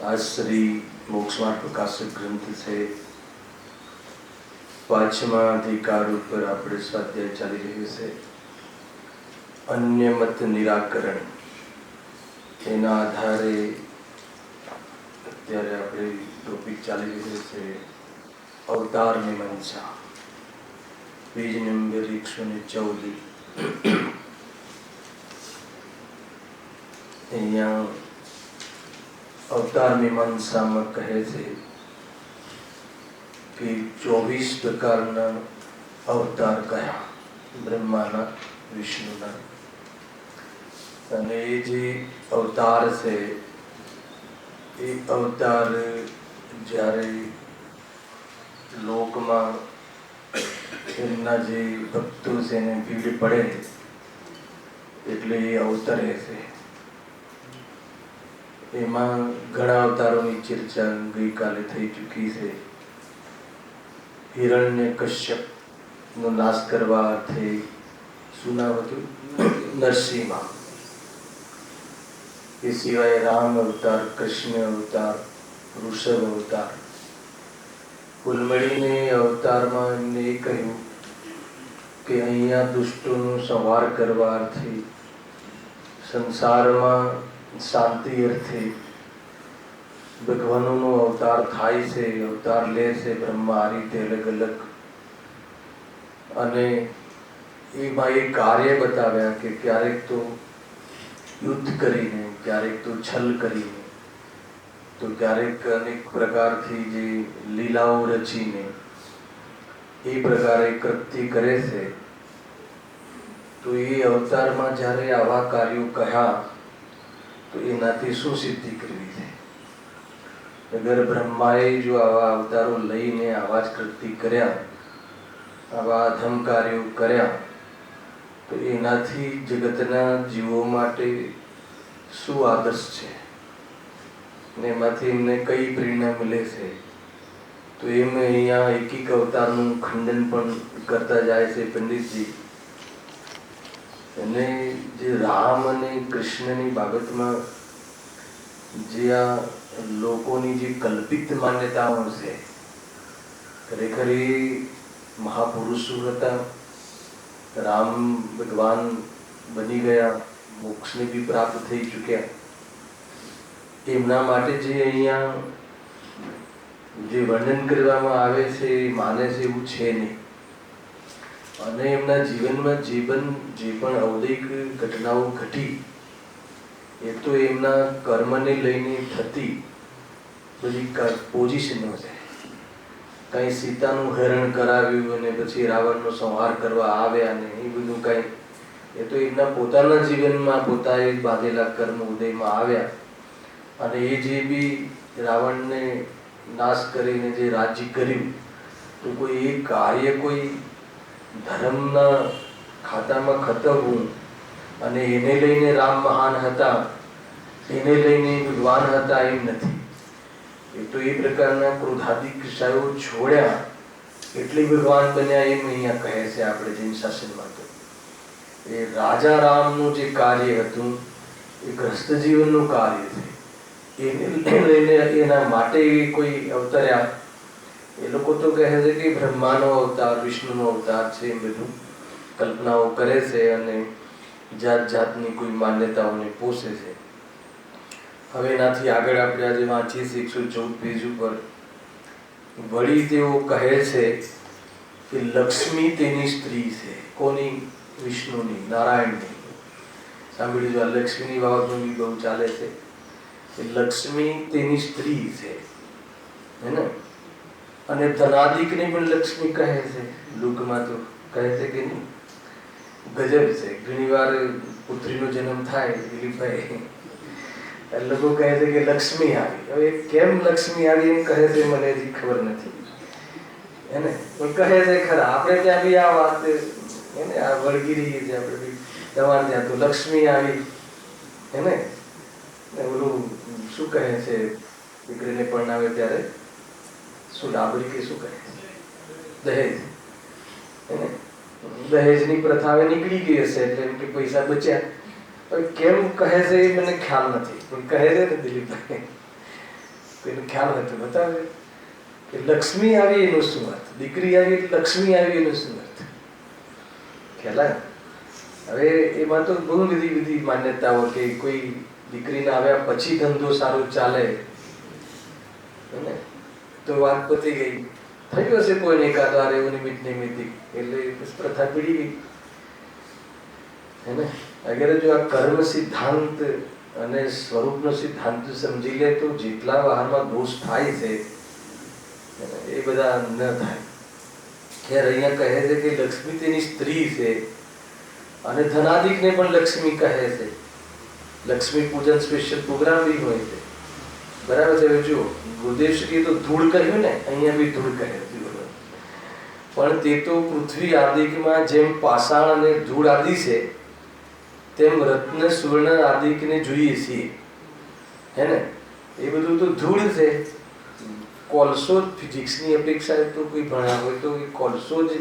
आज श्री मोक्षमार्ग प्रकाशक ग्रंथ से પાંચમા અધિકાર ઉપર આપણે સ્વાધ્યાય ચાલી રહ્યું છે. અન્ય મત નિરાકરણ એના આધારે અત્યારે આપણે ટોપિક ચાલી રહ્યો છે અવતાર મીમાંસા, પેજ નંબર 114. અહીંયા અવતાર મીમાંસામાં કહે છે કે 24 પ્રકારના અવતાર કયા બ્રહ્માના, વિષ્ણુના. અને એ જે અવતાર છે એ અવતાર જ્યારે લોકમાં એમના જે ભક્તો છે એને ભીડ પડે એટલે એ અવતરે છે. એમાં ઘણા અવતારોની ચર્ચા ગઈકાલે થઈ ચૂકી છે. હિરણ્યકશ્યપ નો નાશ કરવા અર્થે શું નામ હતું? નરસિંહ. એ સિવાય રામ અવતાર, કૃષ્ણ અવતાર, વૃષભ અવતાર. કુલ મળીને અવતારમાં એમને એ કહ્યું કે અહીંયા દુષ્ટોનો સંહાર કરવા અર્થે, સંસારમાં શાંતિ અર્થે ભગવાનોનો અવતાર થાય છે, અવતાર લે છે બ્રહ્મા આ રીતે અલગ અલગ. અને એમાં એ કાર્ય બતાવ્યા કે ક્યારેક તો યુદ્ધ કરીને, ક્યારેક તો છલ કરીને, તો ક્યારેક અનેક પ્રકારથી જે લીલાઓ રચીને એ પ્રકારે કૃત્ય કરે છે. તો એ અવતારમાં જ્યારે આવા કાર્યો કહ્યા તો એનાથી શું સિદ્ધિ કરવી છે? અગર બ્રહ્માએ જો આવા અવતારો લઈને આવા જ કૃત્ય કર્યા, આવા અધમ કાર્યો કર્યા, તો એનાથી જગતના જીવો માટે શું આદર્શ છે ને એમાંથી એમને કઈ પ્રેરણા મળે છે? તો એમ અહીંયા એક એક અવતારનું ખંડન પણ કરતા જાય છે પંડિતજી. અને જે રામ અને કૃષ્ણની બાબતમાં જે આ લોકોની જે કલ્પિત માન્યતાઓ છે, ખરેખર એ મહાપુરુષો હતા. રામ ભગવાન બની ગયા, મોક્ષને બી પ્રાપ્ત થઈ ચૂક્યા. એમના માટે જે અહીંયા જે વર્ણન કરવામાં આવે છે એ માને છે એવું છે નહીં. અને એમના જીવનમાં જે પણ અવદૈક ઘટનાઓ ઘટી એ તો એમના કર્મને લઈને થતી બધી પોઝિશનો છે. કઈ સીતાનું હરણ કરાવ્યું અને પછી રાવણનો સંહાર કરવા આવ્યા ને એ બધું કઈ, એ તો એમના પોતાના જીવનમાં પોતાએ બાંધેલા કર્મ ઉદયમાં આવ્યા. અને એ જે બી રાવણને નાશ કરીને જે રાજ્ય કર્યું, તો કોઈ એ કાર્ય કોઈ ધર્મના ખાતામાં ખતવવું અને એને લઈને રામ મહાન હતા, એને લઈને ભગવાન હતા એમ નથી. એ તો એ પ્રકારના ક્રોધાદિક વિષયો છોડ્યા એટલે ભગવાન બન્યા એમ અહીંયા કહે છે આપણે જૈન શાસનમાં. તો એ રાજા રામનું જે કાર્ય હતું એ ગ્રસ્ત જીવનનું કાર્ય છે. એને લઈને એના માટે કોઈ અવતર્યા. એ લોકો તો કહે છે કે બ્રહ્માનો અવતાર, વિષ્ણુનો અવતાર છે, એમ બધું કલ્પનાઓ કરે છે અને જાત જાતની કોઈ માન્યતાઓને પોષે છે. હવે એનાથી આગળ આપણે આજે વાંચીએ 114 પેજ ઉપર. વળી તેઓ કહે છે કે લક્ષ્મી તેની સ્ત્રી છે. કોની? વિષ્ણુની, નારાયણની. સાંભળ્યું? જો આ લક્ષ્મીની બાબતનું બી બહુ ચાલે છે કે લક્ષ્મી તેની સ્ત્રી છે, હે ને? અને ધનાદિકને પણ લક્ષ્મી કહે છે. લોકમાં તો કહે છે કે નહીં? ગજબ છે. ઘણીવાર પુત્રીનો જન્મ થાય દિલીપભાઈ, લોકો કહે છે કે લક્ષ્મી આવી. હવે કેમ લક્ષ્મી આવી એમ કહે છે મને હજી ખબર નથી એને, પણ કહે છે ખરા. આપણે ત્યાં બી આ વાત એને આ વળગી રહીએ છીએ આપણે બી. તમારે ત્યાં તો લક્ષ્મી આવી એને ઓલું શું કહે છે દીકરીને પરણાવે ત્યારે શું ડાબરી કે શું કહે દહેજ એને, દહેજની પ્રથા હવે નીકળી ગઈ હશે એટલે એમ કે પૈસા બચ્યા. કેમ કહે છે એ મને ખ્યાલ નથી, પણ કહે છે ને દિલીપભાઈ, કોઈને ખ્યાલ નથી. બતાવે કે લક્ષ્મી આવી એનો શું અર્થ, દીકરી આવી એટલે લક્ષ્મી આવી એનો શું અર્થ ખ્યાલ. હવે એમાં તો બહુ બધી માન્યતાઓ કે કોઈ દીકરીને આવ્યા પછી ધંધો સારો ચાલે તો વાત પતી ગઈ. થયું હશે કોઈને એકાદ વાર એવું નિમિત્ત એટલે પ્રથા પીડી ગઈ એને. અગર જો આ કર્મ સિદ્ધાંત અને સ્વરૂપનો સિદ્ધાંત સમજી લે તો જેટલા વાહનમાં દોષ થાય છે એ બધા ન થાય. ખેર અહીંયા કહે છે કે લક્ષ્મી તેની સ્ત્રી છે અને ધનાધિકને પણ લક્ષ્મી કહે છે. લક્ષ્મી પૂજન સ્પેશિયલ પ્રોગ્રામ બી હોય છે, બરાબર છે. જો ગુરુદેવ શ્રીએ તો ધૂળ કહ્યું ને, અહીંયા બી ધૂળ કહે, પણ તે તો પૃથ્વી આદિકમાં જેમ પાષાણ અને ધૂળ આદિ છે તેમ રત્ન સુવર્ણ આદિકને જોઈએ છીએ હે ને. એ બધું તો ધૂળ છે. કોલસો ફિઝિક્સની અપેક્ષા તો કોઈ ભણ્યા હોય તો એ કોલસો જ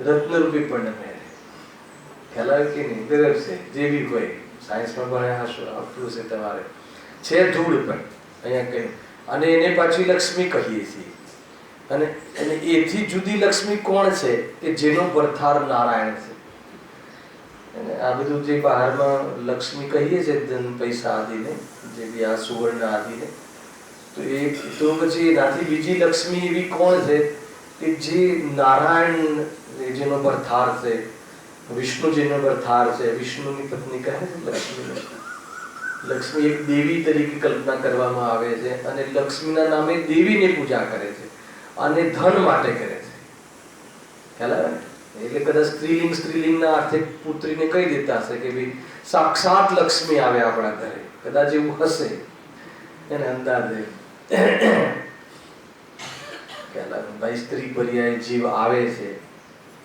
રત્ન રૂપે પણ નમે. ખ્યાલ આવે કે નહીં? બરાબર છે. જે બી હોય સાયન્સમાં ભણ્યા હશો, આવતું હશે તમારે. છે ધૂળ પણ અહીંયા કહ્યું. અને એને પાછી લક્ષ્મી કહીએ છીએ. અને એથી જુદી લક્ષ્મી કોણ છે કે જેનો વરથાર નારાયણ છે. અને આ બધું જે બહારમાં લક્ષ્મી કહીએ છીએ ધન પૈસા આદિને, જે બી આ સુવર્ણ આદિને, તો એ તો પછી એનાથી બીજી લક્ષ્મી એવી કોણ છે કે જે નારાયણ જેનો વરથાર છે, વિષ્ણુ જેનો વરથાર છે. વિષ્ણુની પત્ની કહે છે લક્ષ્મી. લક્ષ્મી એક દેવી તરીકે કલ્પના કરવામાં આવે છે અને લક્ષ્મીના નામે દેવીને પૂજા કરે છે અને ધન માટે કરે છે. ખ્યાલ આવે ને? એટલે કદાચ સ્ત્રીલિંગના અર્થે પુત્રીને કહી દેતા હશે કે ભાઈ સાક્ષાત લક્ષ્મી આવે આપણા ઘરે, કદાચ એવું હશે એને અંદાજે. ખ્યાલ આવે ભાઈ? સ્ત્રી પર્યાય જીવ આવે છે,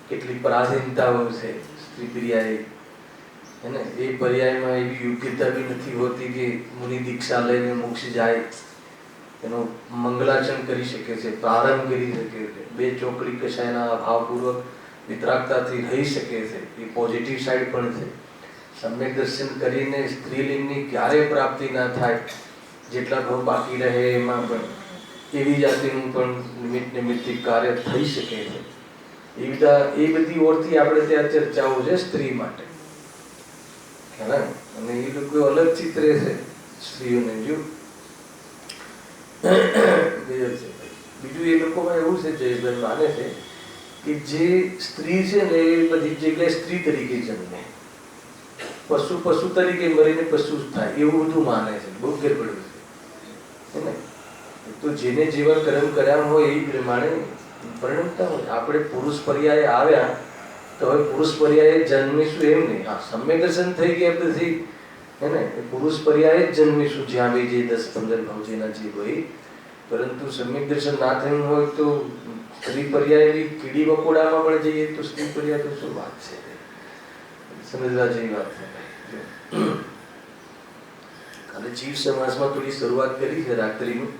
કેટલી પરાધીનતાઓ છે સ્ત્રી પર્યાય એને. એ પર્યાયમાં એવી યોગ્યતા બી નથી હોતી કે મુનિ દીક્ષા લઈને મોક્ષ જાય, એનો મંગલાચરણ કરી શકે છે, પ્રારંભ કરી શકે છે, બે ચોકડી કશાયના ભાવપૂર્વક વિતરાગતાથી રહી શકે છે. એ પોઝિટિવ સાઈડ પણ છે. સમ્યક દર્શન કરીને સ્ત્રીલિંગની ક્યારેય પ્રાપ્તિ ના થાય, જેટલા ભાવ બાકી રહે એમાં પણ એવી જાતિનું પણ નિમિત્તિક કાર્ય થઈ શકે છે. એ બધી ઓરથી આપણે ત્યાં ચર્ચાઓ છે સ્ત્રી માટે. અને એ લોકો અલગ ચિત્રે છે સ્ત્રીઓને. જો બીજું એ લોકોમાં એવું છે, જયેશભાઈ માને છે કે જે સ્ત્રી છે ને એ બધી જગ્યાએ સ્ત્રી તરીકે જન્મે, પશુ તરીકે મરીને પશુ થાય એવું બધું માને છે. બહુ ગેરબડ્યું છે ને. તો જેને જેવા કર્મ કર્યા હોય એ પ્રમાણે પરિણમતા હોય. આપણે પુરુષ પર્યાય આવ્યા તો હવે પુરુષ પર્યાય જન્મીશું એમ નહીં. હા, સમ્યક દર્શન થઈ ગયા પછી હે ને પુરુષ પર્યાય જ જન્મીશું જ્યાં બી જે 10-15 ભાવ જેના જે હોય. પરંતુ સમ્યક દર્શન ના થયું હોય તો સ્ત્રી પર્યાયની કીડી વકોડામાં પણ જઈએ તો સ્ત્રી પર્યાય તો શું વાત છે, સમજવા જેવી વાત છે. અને જીવ સમાજમાં થોડી શરૂઆત કરી છે રાત્રિનું.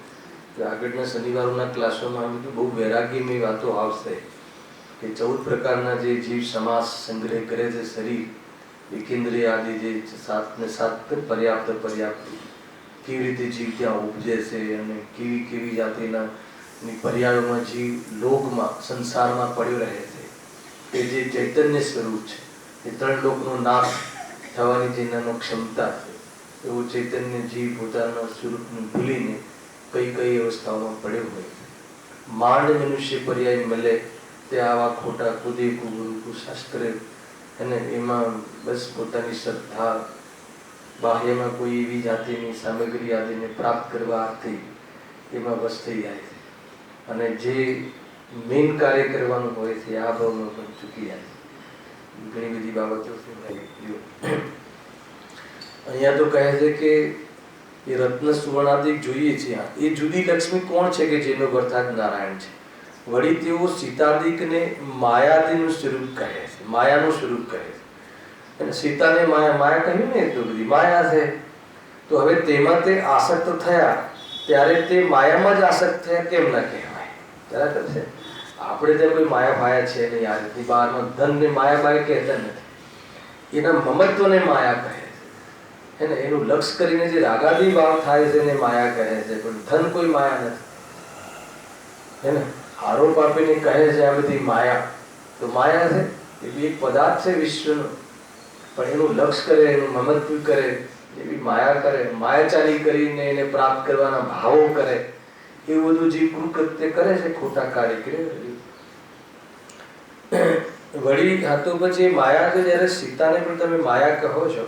આગળના શનિવારોના ક્લાસોમાં બહુ વૈરાગ્યમય વાતો આવશે કે 14 પ્રકારના જે જીવ સમાસ સંગ્રહ કરે છે શરીર, એકેન્દ્રિય આદિ જે 7 પર્યાપ્ત કેવી રીતે જીવ ત્યાં ઉપજે છે અને કેવી જાતિના પર્યાયોમાં જીવ લોકમાં સંસારમાં પડ્યો રહે છે. કે જે ચૈતન્ય સ્વરૂપ છે, એ 3 લોકનો નાશ થવાની જેનામાં ક્ષમતા છે, એવું ચૈતન્ય જીવ પોતાના સ્વરૂપને ભૂલીને કઈ અવસ્થાઓમાં પડ્યો હોય છે. માંડ મનુષ્ય પર્યાય મળે તે આવા ખોટા કુદે કુગુરુ શાસ્ત્ર અને એમાં બસ પોતાની શ્રદ્ધા બાહ્યમાં કોઈ એવી જાતિની સામગ્રી આદિને પ્રાપ્ત કરવા અર્થે એમાં બસ થઈ જાય છે અને જે મેઇન કાર્ય કરવાનું હોય છે આ ભાવમાં પણ ચૂકી જાય છે. ઘણી બધી બાબતો અહીંયા તો કહે છે કે એ રત્ન સુવર્ણાદિક જોઈએ છે, એ જુદી લક્ષ્મી કોણ છે કે જેનો અર્થાત નારાયણ છે. વળી તેઓ સીતાદિકને માયાદિનું સ્વરૂપ કહે છે, માયાનું સ્વરૂપ કહે છે. અને સીતાને માયા કહ્યું ને તો બધી માયા છે. તો હવે તેમાં તે આસક્ત થયા ત્યારે તે માયામાં જ આસક્ત થયા કેમ ના કહેવાય? બરાબર છે. આપણે ત્યાં કોઈ માયા ભાયા છે નહીં. આ રીતની બહારમાં ધનને માયા બાય કહેતા નથી, એના મમત્વને માયા કહે છે. એને એનું લક્ષ કરીને જે રાગાદી ભાવ થાય છે એને માયા કહે છે, પણ ધન કોઈ માયા નથી. હે ને આરોપ આપીને કહે છે આ બધી માયા, તો માયા છે એ બી એક પદાર્થ છે વિશ્વનો, પણ એનું લક્ષ કરે, એનું મમત્વ કરે, એવી માયા કરે, માયાચારી કરીને એને પ્રાપ્ત કરવાના ભાવો કરે, એવું બધું જે કૃત્ય કરે છે ખોટા કાર્ય કરે. વળી હા તો પછી માયા છે. જ્યારે સીતાને પણ તમે માયા કહો છો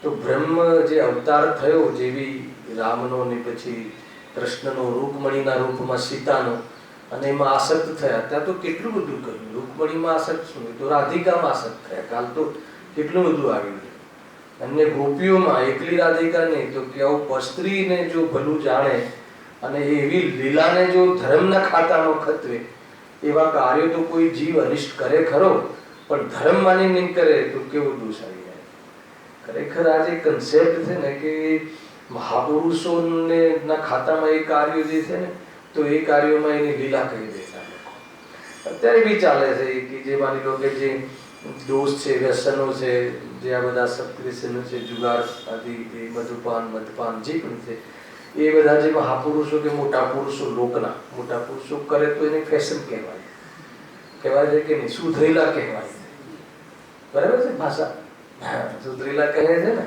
તો બ્રહ્મ જે અવતાર થયો, જેવી રામનો ને પછી કૃષ્ણનો રૂકમણીના રૂપમાં સીતાનો, અને એમાં આસક્ત થયા, ત્યાં તો કેટલું બધું કહ્યું. રૂકમણીમાં આસક્ત શું, તો રાધિકામાં આસક્ત થયા, કાલ તો કેટલું બધું આવ્યું. અન્ય ગોપીઓમાં એકલી રાધિકા નહીં, તો કે આવું પસ્ત્રીને જો ભલું જાણે અને એવી લીલાને જો ધર્મના ખાતામાં ખતવે, એવા કાર્યો તો કોઈ જીવ અનિષ્ટ કરે ખરો, પણ ધર્મ માની નહીં કરે તો કેવું દોષ આવી જાય. ખરેખર આ જે કન્સેપ્ટ છે ને કે મહાપુરુષોને ના ખાતામાં એ કાર્યો જે છે ને, તો એ કાર્યોમાં એની લીલા કહી દેતા લોકો. અત્યારે બી ચાલે છે કે જે માની લો કે જે દોષ છે, વ્યસનો છે, જે આ બધા સત્ક્રિયનો છે, જુગાર આદિ, મધુપાન મદપાન જે પણ છે, એ બધા જે મહાપુરુષો કે મોટા પુરુષો, લોકના મોટા પુરુષો કરે તો એને ફેશન કહેવાય છે કે નહીં, સુધરેલા કહેવાય છે. બરાબર છે ભાષા, સુધરેલા કહે છે ને,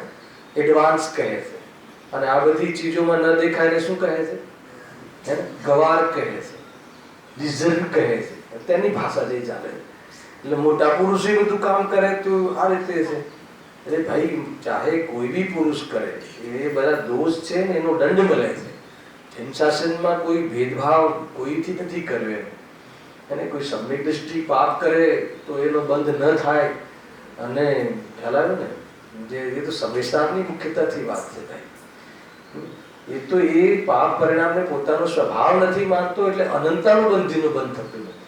એડવાન્સ કહે છે. અને આ બધી ચીજોમાં ન દેખાય ને શું કહે છે? ગવાર કહે છે, રિઝર્વ કહે છે. તેની ભાષા જે ચાલે છે. એટલે મોટા પુરુષ એ બધું કામ કરે તો આ રીતે છે. એટલે ભાઈ ચાહે કોઈ બી પુરુષ કરે, એ બધા દોષ છે ને એનો દંડ મળે છે. જૈન શાસનમાં કોઈ ભેદભાવ કોઈથી નથી કર્યો. અને કોઈ સમ્યક દ્રષ્ટિ પાપ કરે તો એનો બંધ ન થાય. અને ખ્યાલ આવે ને, જે એ તો સંવેદનાની મુખ્યતાથી વાત છે ભાઈ. એ તો એ પાપ પરિણામને પોતાનો સ્વભાવ નથી માનતો, એટલે અનંતાનું બંધીનું બંધ થતું નથી.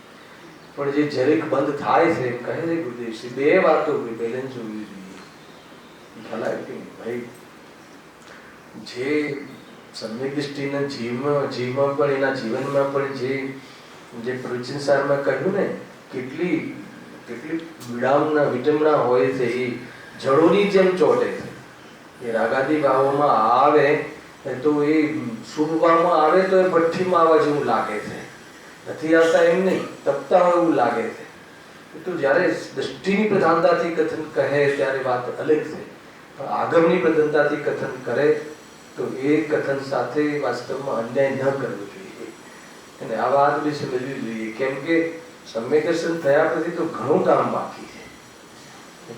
પણ જે જરીક બંધ થાય છે, એમ કહે છે ગુરુદેવશ્રી, બે વાતો બેલેન્સ હોવી જોઈએ. ખ્યાલ આવે કે ભાઈ જે સમ્યક દ્રષ્ટિના જીવમાં પણ, એના જીવનમાં પણ જે પ્રવચન સારમાં કહ્યું ને, કેટલી વિડંબના હોય છે. એ જળોની જેમ ચોટે છે. એ રાગાદી ભાવોમાં આવે તો એ શુભ ભાવમાં આવે તો એ ભઠ્ઠીમાં આવવા જેવું લાગે છે. નથી આવતા એમ નહીં, તપતા હોય એવું લાગે છે. તો જ્યારે દ્રષ્ટિની પ્રધાનતાથી કથન કહે ત્યારે વાત અલગ છે, પણ આગમની પ્રધાનતાથી કથન કરે તો એ કથન સાથે વાસ્તવમાં અન્યાય ન કરવો જોઈએ. અને આ વાત બી સમજવી જોઈએ, કેમ કે સમ્યક દર્શન થયા પછી તો ઘણું કામ બાકી છે.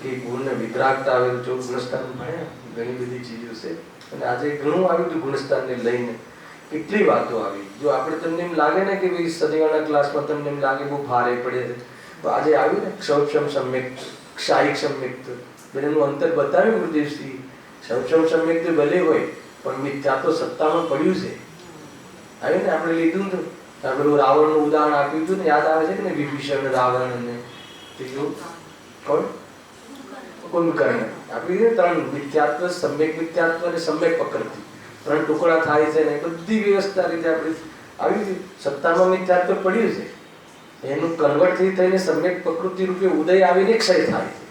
કે ગુણને વિતરાગતા આવે તો ગુણસ્થાન ભણ્યા, ઘણી બધી ચીજો છે. અને આજે ઘણું આવ્યું હતું ગુણસ્થાનને લઈને, કેટલી વાતો આવી. જો આપણે તમને એમ લાગે ને કે ભાઈ શનિવારના ક્લાસમાં તમને એમ લાગે બહુ ભારે પડે છે, તો આજે આવ્યું ને ક્ષૌક્ષમ સમ્યક, ક્ષાયિક સમ્યક, બંનેનું અંતર બતાવ્યું ગુરુદેવશ્રી. ક્ષૌક્ષમ સમ્યક તો ભલે હોય, પણ મિથ્યા તો સત્તામાં પડ્યું છે. આવ્યું ને, આપણે લીધું ને, પેલું રાવણનું ઉદાહરણ આપ્યું હતું ને, યાદ આવે છે કે ને, વિભીષણ, રાવણ અને કોણ કુંભકર્ણ આપ્યું છે. ત્રણ મિથ્યાત્વ, સમ્યક મિથ્યાત્વ અને સમ્યક પ્રકૃતિ, ત્રણ ટુકડા થાય છે ને બધી વ્યવસ્થા રીતે આપણે આવી હતી. સત્તામાં મિથ્યાત્વ પડ્યું છે, એનું કન્વર્ટ થઈને સમ્યક પ્રકૃતિ રૂપે ઉદય આવીને ક્ષય થાય છે.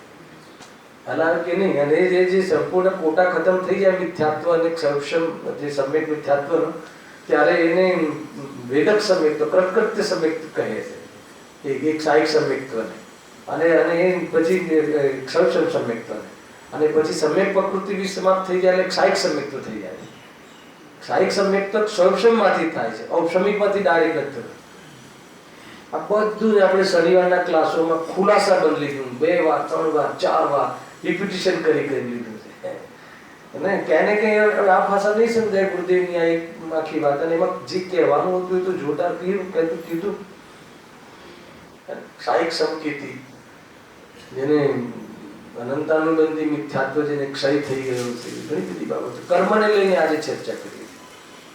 હલાવે કે નહીં? અને જે સંપૂર્ણ કોટા ખતમ થઈ જાય મિથ્યાત્વ અને ક્ષૌક્ષમ જે સમ્યક મિથ્યાત્વનો, ત્યારે એને વેદક સમ્યક તો પ્રકૃત્ય સમ્યક કહે છે, એક ક્ષાયિક સમ્યક્ત્વને. અને પછી ક્ષૌક્ષમ સમ્યક્ત્વને, અને પછી સમ્યક પ્રકૃતિ બી સમાપ્ત થઈ જાય એટલે ક્ષાયિક સમ્યક્ત્વ થઈ જાય. ક્ષાયિક સમ્યક્ત્વ ક્ષૌક્ષમમાંથી થાય છે, ઔપસમિકમાંથી ડાયરેક્ટ નથી થતું. આ બધું આપણે શનિવારના ક્લાસોમાં ખુલાસા બંધ લીધું, 2 વાર 3 વાર 4 વાર રિપીટિશન કરી લીધું છે. અને ક્યાંને ક્યાંય આ ભાષા નહીં સમજાય ગુરુદેવની આ એક આખી વાત. અને એમાં જે કહેવાનું હતું એ તો જોરદાર કીધું. ક્ષાયિક સંકેતી, જેને અનંતાનુબંધી મિથ્યાત્વ જેને ક્ષય થઈ ગયો છે, ઘણી બધી બાબતો કર્મને લઈને આજે ચર્ચા કરી.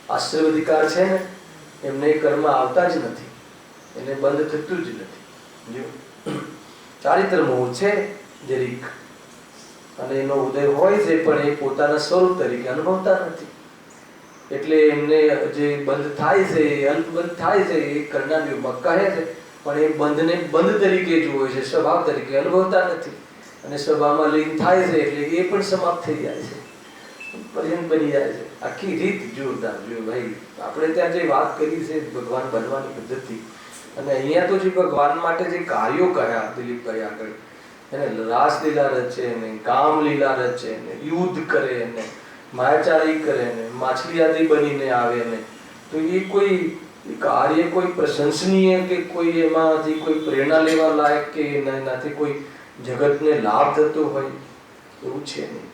આશ્રય અધિકાર છે ને, એમને કર્મ આવતા જ નથી, એને બંધ થતું જ નથી. જો ચારિત્ર મોહ છે જરીક, અને એનો ઉદય હોય છે, પણ એ પોતાના સ્વરૂપ તરીકે અનુભવતા નથી. એટલે એમને જે બંધ થાય છે, અલ્પ બંધ થાય છે, એ કરનાર યોગમાં કહે છે, પણ એ બંધને બંધ તરીકે જુએ છે, સ્વભાવ તરીકે અનુભવતા નથી. અને સ્વભાવમાં લીન થાય છે એટલે એ પણ સમાપ્ત થઈ જાય છે, પર્યંત બની જાય છે. આખી રીત જોરદાર. જો ભાઈ, આપણે ત્યાં જે વાત કરી છે ભગવાન બનવાની પદ્ધતિ, અને અહીંયા તો જે ભગવાન માટે જે કાર્યો કર્યા દિલીપભાઈ આગળ, એને રાસલીલા રચે ને, કામ લીલા રચે ને, યુદ્ધ કરે ને, માયાચારી કરે ને, માછલી આદિ બનીને આવે ને, તો એ કોઈ કાર્ય કોઈ પ્રશંસનીય કે કોઈ એમાંથી કોઈ પ્રેરણા લેવા લાયક કે એનાથી કોઈ જગતને લાભ થતો હોય એવું છે નહીં.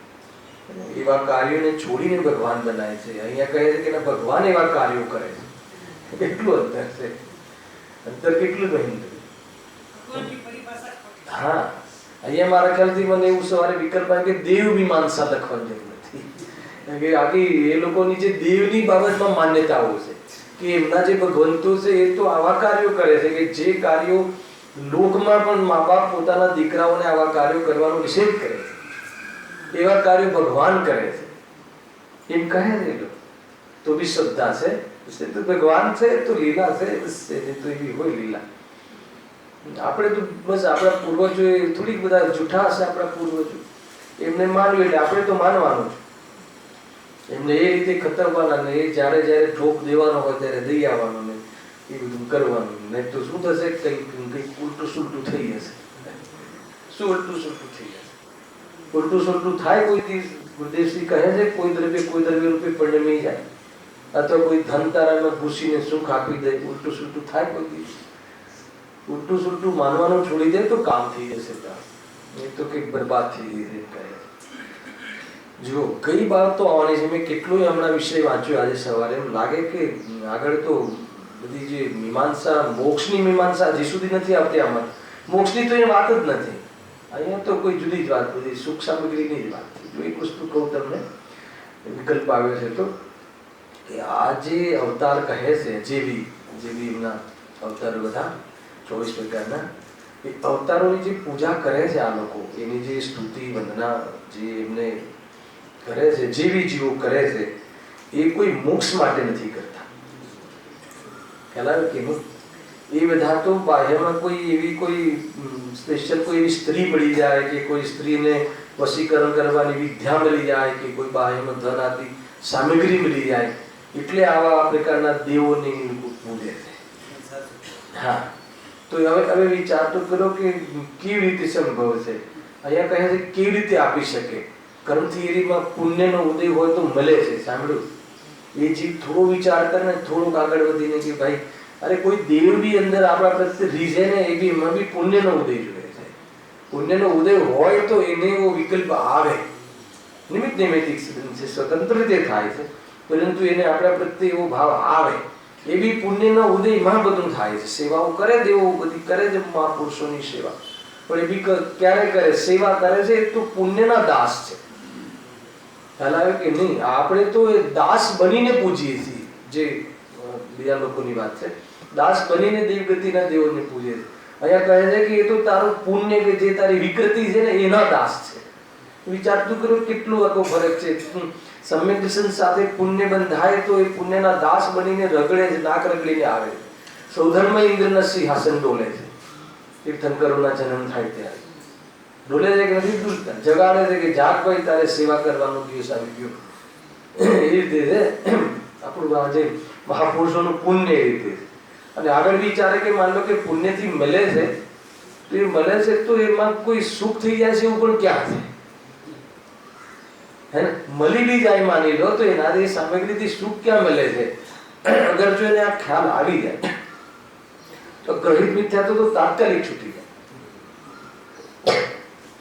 એવા કાર્યોને છોડીને ભગવાન બનાય છે. અહીંયા કહે છે કે ભગવાન એવા કાર્યો કરે છે. કેટલું અંતર છે, અંતર કેટલું ગહીન. હા, અહીંયા મારા ખ્યાલથી મને એવું સવારે વિકલ્પ આવે કે દેવ મીમાંસા લખવાની જરૂર નથી, કે આખી એ લોકોની જે દેવની બાબતમાં માન્યતાઓ છે કે એમના જે ભગવંતો છે એ તો આવા કાર્યો કરે છે કે જે કાર્યો લોકમાં પણ મા બાપ પોતાના દીકરાઓને આવા કાર્યો કરવાનો નિષેધ કરે છે, એવા કાર્યો ભગવાન કરે છે એમ કહે છે. તો બી શ્રદ્ધા છે, તો ભગવાન છે તો લીલા છે, તો એવી હોય લીલા. આપણે તો બસ આપણા પૂર્વજો થોડીક બધા જૂઠા હશે, આપણા પૂર્વજો એમને માનવું એટલે આપણે તો માનવાનું છે, એમને એ રીતે ખતરવાના ને, એ જ્યારે જ્યારે ઠોક દેવાનો હોય ત્યારે દઈ આવવાનું ને એ બધું કરવાનું. નહીં તો શું થશે, કંઈક ઉલટું સુલટું થઈ જશે. શું ઉલટું સુલટું થઈ જશે? ઉલટું સુલટું થાય કોઈ દિવસ. ગુરુદેવશ્રી કહે છે કોઈ દ્રવ્ય રૂપે પરિણમી જાય, અથવા કોઈ ધન તારામાં ઘૂસીને સુખ આપી દે, ઉલટું સુલટું થાય કોઈ દિવસ. ઉલટું સુલટું માનવાનું છોડી દે તો કામ થઈ જશે, નહીં તો કંઈક બરબાદ થઈ જશે કહે. જો કઈ બાબતો આવવાની છે, મેં કેટલું હમણાં વિષય વાંચ્યો આજે સવારે. એમ લાગે કે આગળ તો બધી જે મીમાંસા, મોક્ષની મીમાંસા હજી સુધી નથી આવતી. આમાં મોક્ષની તો એ વાત જ નથી. અહીંયા તો કોઈ જુદી જ વાત, બધી સુખ સામગ્રીની જ વાત. જો એક વસ્તુ કહું તમને, વિકલ્પ આવ્યો છે તો, કે આ જે અવતાર કહે છે, જેવી એમના અવતાર બધા 24 પ્રકારના, એ અવતારોની જે પૂજા કરે છે આ લોકો, એની જે સ્તુતિ વંદના જે એમને કરે છે, જેવી જીવો કરે છે, એ કોઈ મોક્ષ માટે નથી કરતા. ખ્યાલ આવે કે એ બધા તો બાહ્યમાં કોઈ એવી કોઈ સ્પેશિયલ કોઈ એવી સ્ત્રી મળી જાય, કે કોઈ સ્ત્રીને વશીકરણ કરવાની વિદ્યા મળી જાય, કે કોઈ બાહ્યમાં ધન આદિ સામગ્રી મળી જાય, એટલે આવા પ્રકારના દેવોને પૂજે છે. હા, તો હવે વિચાર તો કરો કે કેવી રીતે સંભવ છે. અહીંયા કહે છે કેવી રીતે આપી શકે. કર્મ થિયરીમાં પુણ્યનો ઉદય હોય તો મળે છે. સાંભળ્યું? એ જીવ થોડો વિચાર કરે ને, થોડુંક આગળ વધીને કે ભાઈ અરે કોઈ દેવ બી અંદર આપણા પ્રત્યે રીઝે ને, એ બી એમાં બી પુણ્યનો ઉદય જોઈએ છે. પુણ્યનો ઉદય હોય તો એને એવો વિકલ્પ આવે. નિમિત્ત નૈમિત્તિક છે, સ્વતંત્ર રીતે થાય છે, પરંતુ એને આપણા પ્રત્યે એવો ભાવ આવે. એ બી પુણ્યનો ઉદયમાં બધું થાય છે. સેવાઓ કરે, દેવો બધી કરે છે, મહાપુરુષોની સેવા, પણ એ બી ક્યારે કરે? સેવા કરે છે તો પુણ્યના દાસ છે. ખ્યાલ આવે કે નહીં? આપણે તો એ દાસ બનીને પૂજીએ છીએ, જે બીજા લોકોની વાત છે. દાસ બનીને દેવગતિના દેવોને પૂજે છે. અહીંયા કહે છે કે એ તો તારું પુણ્ય, કે જે તારી વિકૃતિ છે ને, એના દાસ છે. વિચારતું કરો કેટલું આખો ફરક છે. સમ્યક દર્શન સાથે પુણ્ય બંધાય તો એ પુણ્યના દાસ બનીને રગડે છે, નાક રગડીને આવે છે. સૌધર્મ ઇન્દ્રના સિંહાસન ડોલે છે. તીર્થંકરોના જન્મ થાય ત્યારે ડોલે છે કે નથી ડૂલતા? જગાડે છે કે જાગ ભાઈ, તારે સેવા કરવાનો દિવસ આવી ગયો. એ રીતે છે આપણું આ જે મહાપુરુષોનું પુણ્ય એ રીતે. અને આગળ વિચારે કે માન લો કે પુણ્યથી મળે છે, તો એ મળે છે તો એમાં કોઈ સુખ થઈ જાય છે એવું પણ ક્યાં છે? હે ને? મળી બી જાય માની લો તો એનાથી સામગ્રીથી સુખ ક્યાં મળે છે? અગર જો એને આ ખ્યાલ આવી જાય તો ગ્રહિત મિથ્યા તો તાત્કાલિક છૂટી જાય.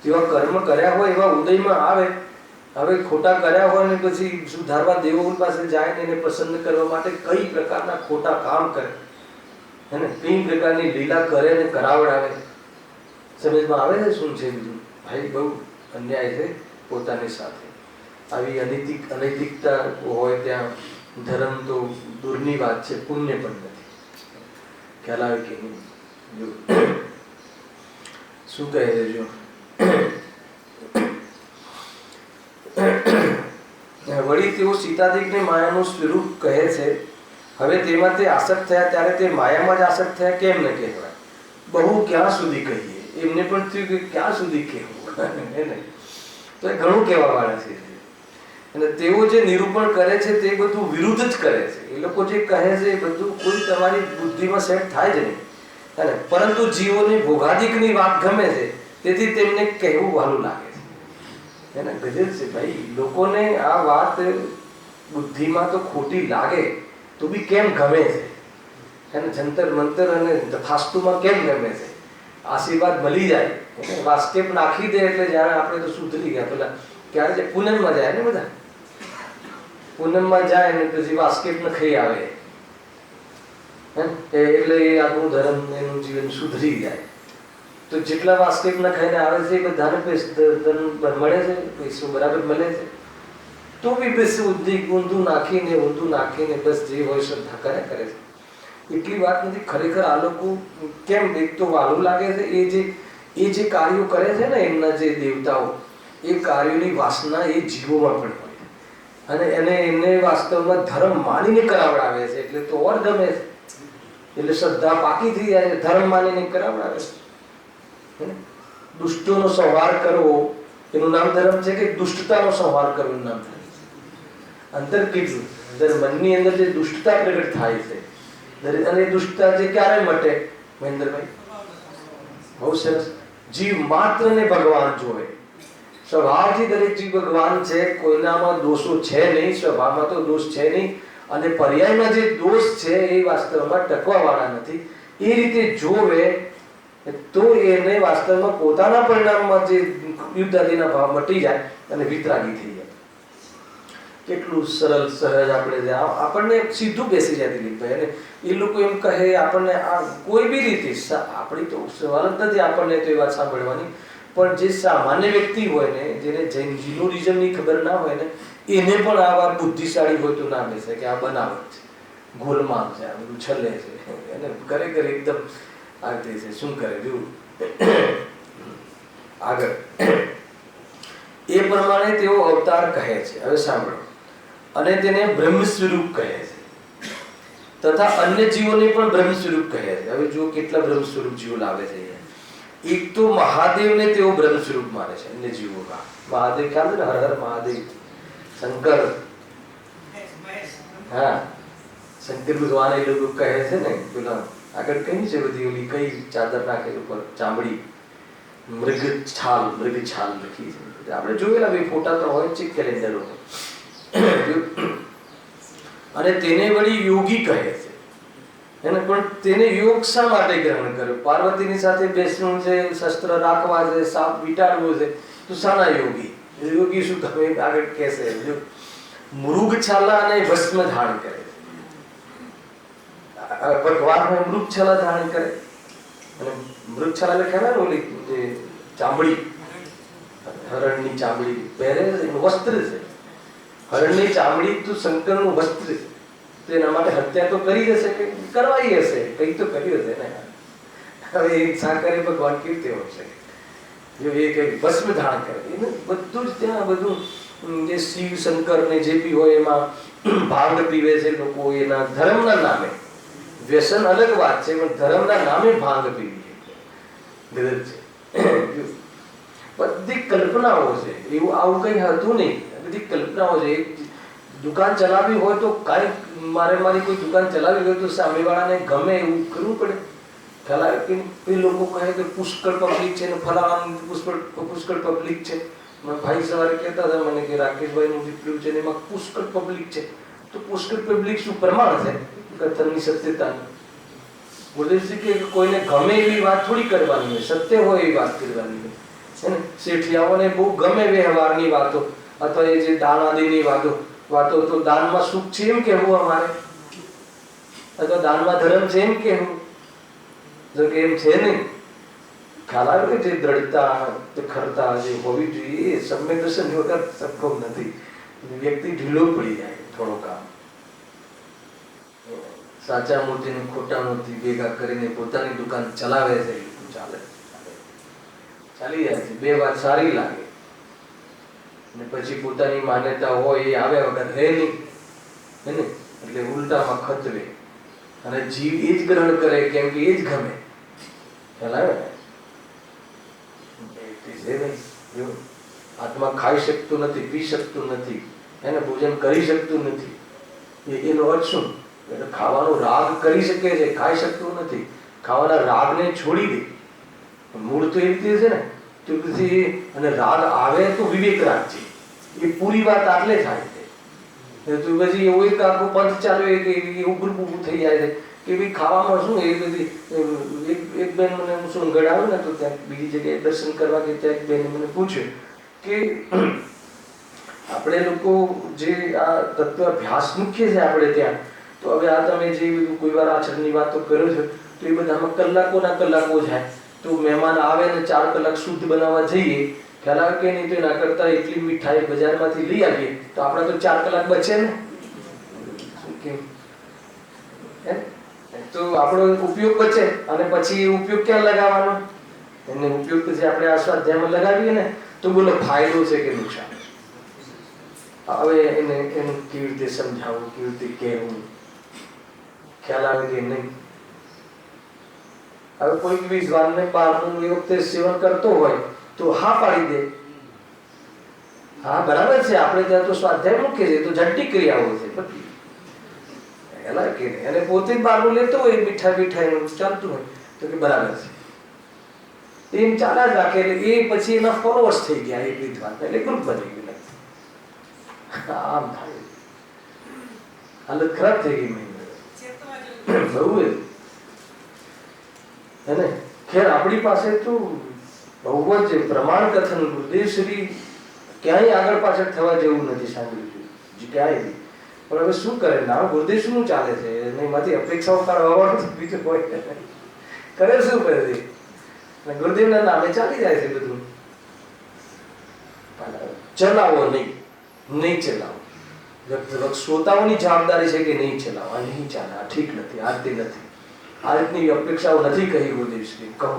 જેવા કર્મ કર્યા હોય એવા ઉદયમાં આવે. હવે ખોટા કર્યા હોય ને પછી સુધારવા દેવો પાસે જાય ને એને પ્રસન્ન કરવા માટે કઈ પ્રકારના ખોટા કામ કરે, હે ને, કઈ પ્રકારની લીલા કરે ને કરાવડાવે. સમજમાં આવે છે શું છે બીજું? ભાઈ બહુ અન્યાય છે પોતાની સાથે. આવી અનૈતિકતા હોય ત્યાં ધર્મ તો દૂરની વાત છે, પુણ્ય પણ નથી. ખ્યાલ આવે કે નહીં? જો શું કહે છે, જો વળી તેઓ સીતાદિકને માયાનું સ્વરૂપ કહે છે. હવે તેમાં તે આસક્ત થયા ત્યારે તે માયામાં જ આસક્ત થયા કેમ ન કહેવાય? બહુ ક્યાં સુધી કહીએ? એમને પણ થયું કે ક્યાં સુધી કહેવું, એને તો એ ઘણું કહેવા વાળા છે. અને તેઓ જે નિરૂપણ કરે છે તે બધું વિરુદ્ધ જ કરે છે. એ લોકો જે કહે છે એ બધું કોઈ તમારી બુદ્ધિમાં સેટ થાય જ નહીં. પરંતુ જીવોની ભોગાદિકની વાત ગમે છે, તેથી તેમને કહેવું વહાલું લાગે છે. એને ગજબ છે ભાઈ, લોકોને આ વાત બુદ્ધિમાં તો ખોટી લાગે તો બી કેમ ગમે છે? એને જંતર મંતર અને તથાસ્તુમાં કેમ ગમે છે? આશીર્વાદ મળી જાય, વાસ્કેપ નાખી દે એટલે જાણે આપણે તો સુધરી ગયા. પેલા ક્યારે છે પૂનમમાં જાય ને, બધા પૂનમમાં જાય ને પછી વાસ્કેપ ન ખાઈ આવે એટલે એ આપણું ધર્મ એનું જીવન સુધરી જાય. તો જેટલા વાસ્કેપ ન ખાઈને આવે છે એ બધાને મળે છે, પૈસો બરાબર મળે છે. તો બી બસ ઊંધું નાખીને બસ જે હોય શ્રદ્ધા કરે છે. એટલી વાત નથી. ખરેખર આ લોકો કેમ એક તો વાલું લાગે છે, એ જે કાર્યો કરે છે ને એમના જે દેવતાઓ, એ કાર્યોની વાસના એ જીવોમાં પણ હોય અને એને વાસ્તવમાં ધર્મ માનીને કરાવડાવે છે. એટલે તો ઓર ગમે છે. એટલે શ્રદ્ધા પાકી થઈ જાય છે, ધર્મ માનીને કરાવડાવે છે. દુષ્ટોનો સંહાર કરવો એનું નામ ધર્મ છે, કે દુષ્ટતાનો સંહાર કરવો એનું નામ ધર્મ છે. અંતર કેટલું અંદર મનની અંદર જે દુષ્ટતા પ્રગટ થાય છે, અને દુષ્ટતા જે ક્યારે મટે મહેન્દ્રભાઈ? બહુ સરસ. જીવ માત્ર ને ભગવાન જોવે. સ્વભાવથી દરેક જીવ ભગવાન છે, કોઈનામાં દોષો છે નહીં, સ્વભાવમાં તો દોષ છે નહીં. અને પર્યાયમાં જે દોષ છે એ વાસ્તવમાં ટકવા વાળા નથી. એ રીતે જોવે તો એને વાસ્તવમાં પોતાના પરિણામમાં જે યુદ્ધ આદિના ભાવ મટી જાય અને વિતરાગી થઈ જાય. કેટલું સરળ સહજ આપણે આપણને સીધું બેસી જાય દિલીપભાઈ. અને એ લોકો એમ કહે આપણને આ કોઈ બી રીતે, આપણી તો સવાલ જ નથી આપણને તો એ વાત સાંભળવાની, પણ જે સામાન્ય વ્યક્તિ હોય ને, જેને જૈનિઝમની ખબર ના હોય ને, એને પણ આ વાત બુદ્ધિશાળી હોય તો ના બેસે કે આ બનાવટ છે, ગોલમાલ છે, આ બધું છલે છે. એને ખરેખર એકદમ આ રીતે છે. શું કરે જો આગળ એ પ્રમાણે તેઓ અવતાર કહે છે. હવે સાંભળો. અને તેને બ્રહ્મ સ્વરૂપ કહે છે, તથા અન્ય જીવોને પણ બ્રહ્મ સ્વરૂપ કહે છે. હવે જો કેટલા બ્રહ્મ સ્વરૂપ જીવો લાવે છે. એક તો મહાદેવને તેઓ બ્રહ્મ સ્વરૂપ માને છે. અન્ય જીવોમાં મહાદેવ ખ્યાલ છે ને, હર હર મહાદેવ, શંકર. હા, શંકર ભગવાન એ લોકો કહે છે ને, પેલા આગળ કઈ છે બધી ઓલી કઈ ચાદર નાખે ઉપર, ચામડી, મૃગ છાલ લખી છે. આપણે જોયેલા બે ફોટા તો હોય છે કેલેન્ડરો. અને તેને વળી યોગી કહે છે. એને પણ તેને યોગ શા માટે ગ્રહણ કર્યો? પાર્વતીની સાથે બેસવું છે, શસ્ત્ર રાખવા છે, સાપ વીંટાળવો છે, તો શાના યોગી? યોગી શું તમે આગળ કહેશે. મૃગ છાલા અને ભસ્મ ધારણ કરે. ભગવાન મૃગ છાલા ધારણ કરે. અને મૃગ છાલા એટલે ખ્યાલ ને ઓલી જે ચામડી, હરણની ચામડી પહેરે છે, એનું વસ્ત્ર છે. હરણની ચામડી તો શંકરનું વસ્ત્ર છે. તો એના માટે હત્યા તો કરી હશે, કે કરવાઈ હશે, કઈ તો કર્યું હશે ને. હવે એ સાકરે ભગવાન કેવી રીતે હોય છે? જો એ કઈ ભસ્મ ધારણ કરે, એને બધું જ ત્યાં બધું જે શિવ શંકર ને જે બી હોય એમાં ભાંગ પીવે છે લોકો એના ધર્મના નામે. વ્યસન અલગ વાત છે, પણ ધર્મના નામે ભાંગ પીવી ગરજ છે. બધી કલ્પનાઓ છે. એવું આવું કઈ હતું નહીં. બધી કલ્પનાઓ છે. દુકાન ચલાવવી હોય તો મારી કોઈ દુકાન ચલાવવી હોય તો સામેવાળાને ગમે એવું કરવું પડે. ખ્યાલ આવે કે એ લોકો કહે કે પુષ્કળ પબ્લિક છે ને ફલાણા પુષ્કળ પબ્લિક છે. ભાઈ સવારે કહેતા હતા મને કે રાકેશભાઈનું દીકરું છે ને એમાં પુષ્કળ પબ્લિક છે. તો પુષ્કળ પબ્લિક શું પ્રમાણ છે કથનની સત્યતાની? બોલેજી કે કોઈને ગમે એવી વાત થોડી કરવાની હોય, સત્ય હોય એવી વાત કરવાની હોય છે ને. શેઠિયાઓને બહુ ગમે વ્યવહારની વાતો અથવા એ જે દાન આદિની વાતો તો દાનમાં સુખ છે એમ કહેવું અમારે, અથવા દાનમાં ધર્મ છે એમ કહેવું. જો કે એમ છે નહીં. ખ્યાલ આવે કે જે દ્રઢતા ખરતા જે હોવી જોઈએ એ સમ્યક દર્શન વગર સંભવ નથી. વ્યક્તિ ઢીલો પડી જાય થોડો કામ. સાચા મોતી ને ખોટા મોતી ભેગા કરીને પોતાની દુકાન ચલાવે છે, ચાલે ચાલી જાય છે, 2 વાર સારી લાગે ને પછી પોતાની માન્યતા હોય એ આવ્યા વગર રહે નહીં, હે ને? એટલે ઉલટામાં ખતરે અને જીવ એ જ ગ્રહણ કરે કેમ કે એ જ ગમે. ખ્યાલ આવે ને? આત્મા ખાઈ શકતું નથી, પી શકતું નથી, એને ભોજન કરી શકતું નથી. એનો અર્થ શું? એટલે ખાવાનો રાગ કરી શકે છે, ખાઈ શકતું નથી. ખાવાના રાગને છોડી દે. મૂળ તો એ રીતે છે ને. તો પછી અને રાગ આવે તો વિવેક રાખજે. એ પૂરી વાત આટલે થાય છે. તો પછી એવું એક આખું પંથ ચાલે કે ઉભું ઉભું થઈ જાય છે કે ભાઈ ખાવામાં શું એ બધી એક બેન મને હું શું ગળાવ્યું ને તો ત્યાં બીજી જગ્યાએ દર્શન કરવા કે ત્યાં એક બેને મને પૂછ્યું કે આપણે લોકો જે આ તત્વ અભ્યાસ મૂકીએ છીએ આપણે ત્યાં, તો હવે આ તમે જે બધું કોઈ વાર આચરણની વાતો કરો છો તો એ બધામાં કલાકોના કલાકો જાય. તો મહેમાન આવે ને 4 કલાક શુદ્ધ બનાવવા જઈએ, ખ્યાલ આવે કે નહીં? તો એના કરતા એટલી મીઠાઈ બજારમાંથી લઈ આવીએ તો આપણે તો 4 કલાક બચે ને. શું કેમ? તો આપણો ઉપયોગ બચે અને પછી ઉપયોગ ક્યાં લગાવવાનો? એને ઉપયોગ પછી આપણે આ સ્વાધ્યાયમાં લગાવીએ ને તો બોલો ફાયદો છે કે નુકસાન? હવે એને એનું કેવી રીતે સમજાવવું, કેવી રીતે કહેવું, ખ્યાલ આવે કે નહીં? હવે કોઈ વિદ્વાનને બહારનું એ વખતે સેવન કરતો હોય તો હા પાડી દે. હા બરાબર છે, આપણે ત્યાં તો સ્વાધ્યાય મૂકીએ છીએ તો જડતી ક્રિયાઓ છે બધી. એલા કે એને પોતે જ બહારનું લેતો હોય મીઠાઈ ચાલતું હોય તો કે બરાબર છે, એમ ચાલ્યા જ રાખે. એટલે એ પછી એના ફોલોઅર્સ થઈ ગયા એક વિદ્વાન, એટલે ગ્રુપ બની ગયું. આમ થાય, હાલત ખરાબ થઈ ગઈ બહુ. એને ખેર આપણી પાસે તો બહુ જ પ્રમાણ કથન ગુરુદેવ શ્રી ક્યાંય આગળ પાછળ થવા જેવું નથી સાંભળ્યું ક્યાંય બી. પણ હવે શું કરે ના ગુરુદેવ શું ચાલે છે એમાંથી અપેક્ષાઓ કાઢવાનું બીજું હોય કરે શું કરે છે? ગુરુદેવના નામે ચાલી જાય છે બધું. ચલાવો નહીં ચલાવો. શ્રોતાઓની જવાબદારી છે કે નહીં ચલાવો, આ નહીં ચાલે, આ ઠીક નથી, આ રીતે નથી, આ રીતની અપેક્ષાઓ નથી કહી ગુરુદેવ શ્રી કહો.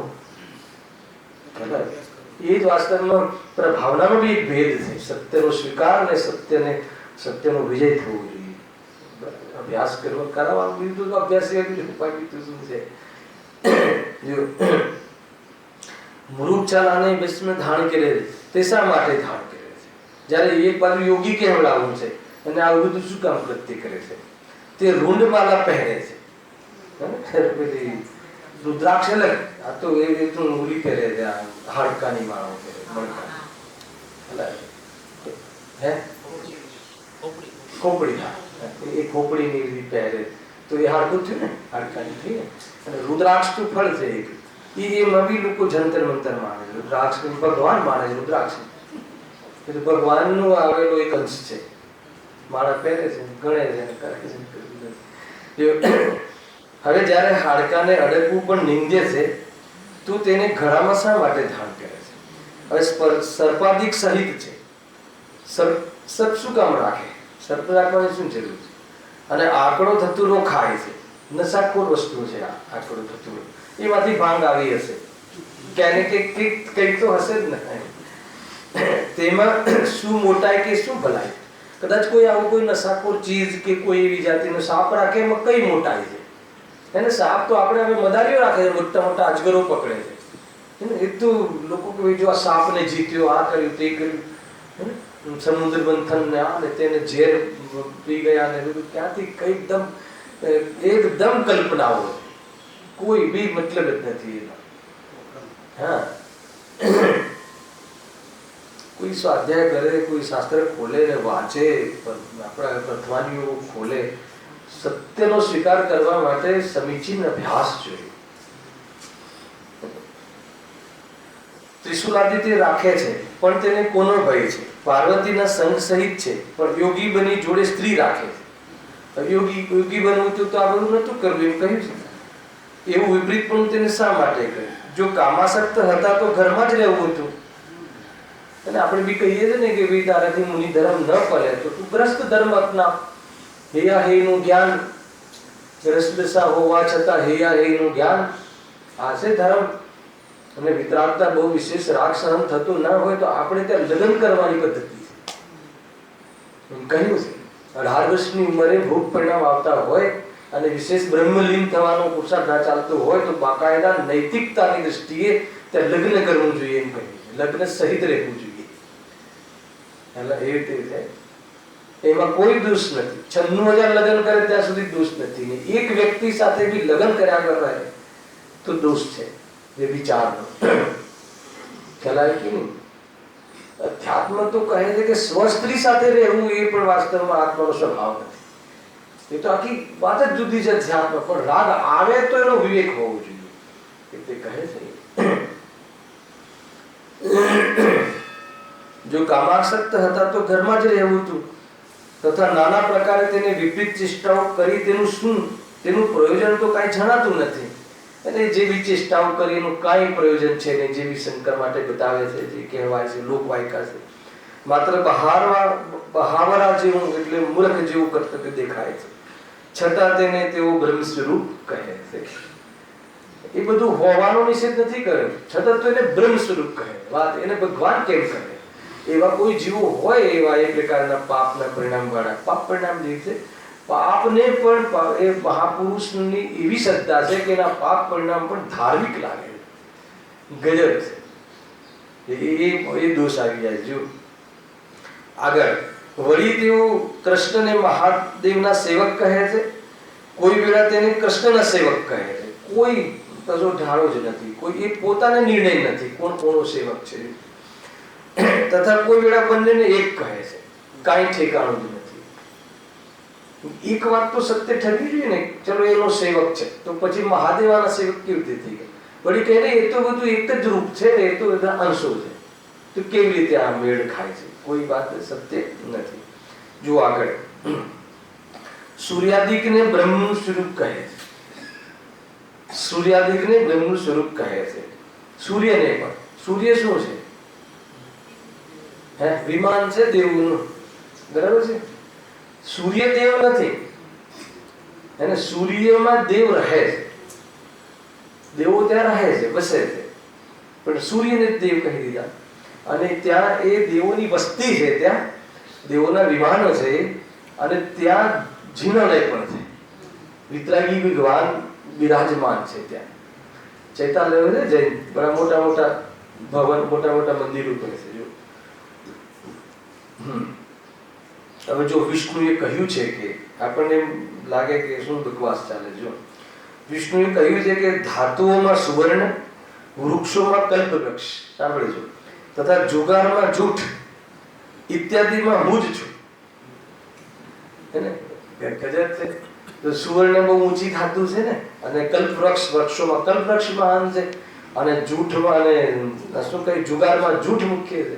એ જ વાસ્તવમાં ભાવનાનો બી એક ભેદ છે. સત્યનો સ્વીકાર અને સત્યનો વિજય થવો જોઈએ. અભ્યાસ કરાવવાનું બીજું તો અભ્યાસ બીજું શું છે? મૃગચાલાને ભસ્મ ધારણ કરે તે શા માટે ધારણ કરે છે? જ્યારે એક બાજુ યોગી કહેવડાવવું છે અને આ બધું શું કામ કૃત્ય કરે છે? તે રૂંડમાલા પહેરે છે, રુદ્રાક્ષ અલગ, આ તો એ રીતનું ઉલી પહેરે છે, હાડકાની માળો પહેરે, હે ખોપડી, હા એ ખોપડીની રીત પહેરે તો એ હાડકું થયું ને, હાડકાની થઈ ને. અને રુદ્રાક્ષ તો ફળ છે એક, એમાં બી લોકો જંતર મંતર માને છે. રુદ્રાક્ષ ભગવાન માને છે રુદ્રાક્ષ, એટલે ભગવાનનો આવેલો એક અંશ છે. માળા પહેરે છે, ગણે છે, કરે છે. હવે જ્યારે હાડકાને અડકવું પણ નિંદ્ય છે તો તેને ગળામાં શા માટે ધારણ કરે છે? હવે સર્પાધિક સહિત છે, સર્પ શું કામ રાખે? સર્પ રાખવાની શું જરૂર છે? અને આંકડો ધતુરો ખાય છે, નશાખોર વસ્તુ છે આ આંકડો ધતુરો. એમાંથી ભાંગ આવી હશે, ક્યાંને કંઈક તો હશે જ ને. તેમાં શું મોટાઈ કે શું ભલાઈ? કદાચ કોઈ આવું કોઈ નશાખોર ચીજ કે કોઈ એવી જાતિનો સાપ રાખે એમાં કઈ મોટાઈ છે? એને સાપ તો આપણે હવે મદારીઓ રાખે છે, મોટા મોટા અજગરો પકડે છે. એ તો લોકો કે જો આ સાપને જીત્યો, આ કર્યું, તે કર્યું, સમુદ્ર મંથન ને આ ને તેને ઝેર પી ગયા ને બધું ક્યાંથી એકદમ કલ્પનાઓ, કોઈ બી મતલબ જ નથી એનો. હા, કોઈ સ્વાધ્યાય કરે, કોઈ શાસ્ત્ર ખોલે ને વાંચે, આપણા પ્રથવાનીઓ ખોલે, સત્યનો સ્વીકાર કરવા માટે સમીચીન અભ્યાસ જોઈએ. ત્રિશુલાદિત્ય રાખે છે પણ તેને કોનો ભય છે? પાર્વતીના સંગ સહિત છે પણ યોગી બની જોડે સ્ત્રી રાખે છે. યોગી બનવું તો આ બધું નતું કરવું એમ કહ્યું છે. એવું વિપરીત પણ તેને શા માટે કર્યું? જો કામાસક્ત હતા તો ઘરમાં જ રહેવું હતું. અને આપણે બી કહીએ છીએ ને કે ભાઈ તારાથી મુનિ ધર્મ ન પડે તો તું ગ્રસ્ત ધર્મ અપનાવ. હેયા હે નું જ્ઞાન, ગ્રસ્ત દશા હોવા છતાં હેયા હે નું જ્ઞાન, આ છે ધર્મ. અને વિતરાગતા બહુ વિશેષ રાગ સહન થતું ના હોય તો આપણે ત્યાં લગ્ન કરવાની પદ્ધતિ છે કહ્યું છે. 18 વર્ષની ઉંમરે ભોગ પરિણામ આવતા હોય અને વિશેષ બ્રહ્મલીન થવાનો પુરુષાર્થ ના ચાલતો હોય તો બાકાયદા નૈતિકતાની દ્રષ્ટિએ ત્યાં લગ્ન કરવું જોઈએ એમ કહીએ. લગ્ન સહિત રહેવું જોઈએ. એટલે એ રીતે છે. એમાં કોઈ દોષ નથી. 96,000 લગ્ન કરે ત્યાં સુધી દોષ નથી. ને એક વ્યક્તિ સાથે બી લગ્ન કર્યા કરે તો દોષ છે. જે વિચારનો ખ્યાલ કે નહીં. અધ્યાત્મ તો કહે છે કે સ્વસ્ત્રી સાથે રહેવું એ પણ વાસ્તવમાં આત્માનો સ્વભાવ નથી. એ તો આખી વાત જ જુદી છે અધ્યાત્મ. પણ રાગ આવે તો એનો વિવેક હોવો જોઈએ. તે કહે છે જો કામાસક્ત હતા તો ઘરમાં જ રહેવું હતું તથા નાના પ્રકારે તેને વિપરીત ચેષ્ટાઓ કરી તેનું પ્રયોજન તો કાંઈ જણાતું નથી. અને જેવી ચેષ્ટાઓ કરી એનું કાંઈ પ્રયોજન છે નહીં. જેવી શંકર માટે બતાવે છે, જે કહેવાય છે લોકવાયકા છે, માત્ર બહાવરા જેવું એટલે મૂર્ખ જેવું કર્તવ્ય દેખાય છે, છતાં તેને તેઓ બ્રહ્મ સ્વરૂપ કહે છે. એ બધું હોવાનો નિષેધ નથી કર્યો, છતાં તો એને બ્રહ્મ સ્વરૂપ કહે. વાત એને ભગવાન કેમ કહે? એવા કોઈ જીવો હોય એવા એ પ્રકારના પાપના પરિણામ વાળા, પાપ પરિણામ જે છે પાપને પણ એ મહાપુરુષની એવી શ્રદ્ધા છે કે એના પાપ પરિણામ પણ ધાર્મિક લાગે. ગજબ છે. એ દોષ આવી જાય. જો આગળ વળી તેઓ કૃષ્ણને મહાદેવના સેવક કહે છે, કોઈ વેળા તેને કૃષ્ણના સેવક કહે છે. કોઈ કશો ઢાળો જ નથી, કોઈ એ પોતાને નિર્ણય નથી કોણ કોનો સેવક છે. તથા કોઈ વેળા બંનેને એક કહે છે, કાંઈ ઠેકાણું જ નથી. એક વાત તો સત્ય ઠરવી જોઈએ ને, ચલો એનો સેવક છે તો પછી મહાદેવાના સેવક કેવી રીતે થઈ ગયા? વળી કહે એ તો બધું એક જ રૂપ છે, એ તો બધા અંશો છે, તો કેવી રીતે આ મેળ ખાય છે? કોઈ વાત સત્ય નથી. જો આગળ સૂર્યાદિકને બ્રહ્મનું સ્વરૂપ કહે છે. સૂર્યાદિકને બ્રહ્મનું સ્વરૂપ કહે છે. સૂર્યને પણ. સૂર્ય શું છે? વિમાન છે દેવનું, બરાબર છે. સૂર્ય દેવ નથી, અને સૂર્યમાં દેવ રહે છે, દેવો ત્યાં રહે છે, વસે છે, પણ સૂર્યને દેવ કહી દીધા. અને ત્યાં એ દેવોની વસ્તી છે, ત્યાં દેવોના વિમાનો છે, અને ત્યાં જીનાલય પણ છે. વિતરાગી ભગવાન બિરાજમાન છે ત્યાં. ચૈતાલય છે જૈન, બડા મોટા મોટા ભવન, મોટા મોટા મંદિરો પણ છે. જો હવે જો વિષ્ણુએ કહ્યું છે કે આપણને એમ લાગે કે શું બકવાસ ચાલે. જો વિષ્ણુએ કહ્યું છે કે ધાતુઓમાં સુવર્ણ, વૃક્ષોમાં કલ્પવૃક્ષ, સાંભળજો, તથા જુગારમાં જૂઠ ઇત્યાદિમાં હું જ છું. ગજબ છે. તો સુવર્ણ બહુ ઊંચી ધાતુ છે ને, અને કલ્પવૃક્ષ, વૃક્ષોમાં કલ્પવૃક્ષ મહાન છે, અને જૂઠમાં અને શું કહે જુગારમાં જૂઠ મુખ્ય છે.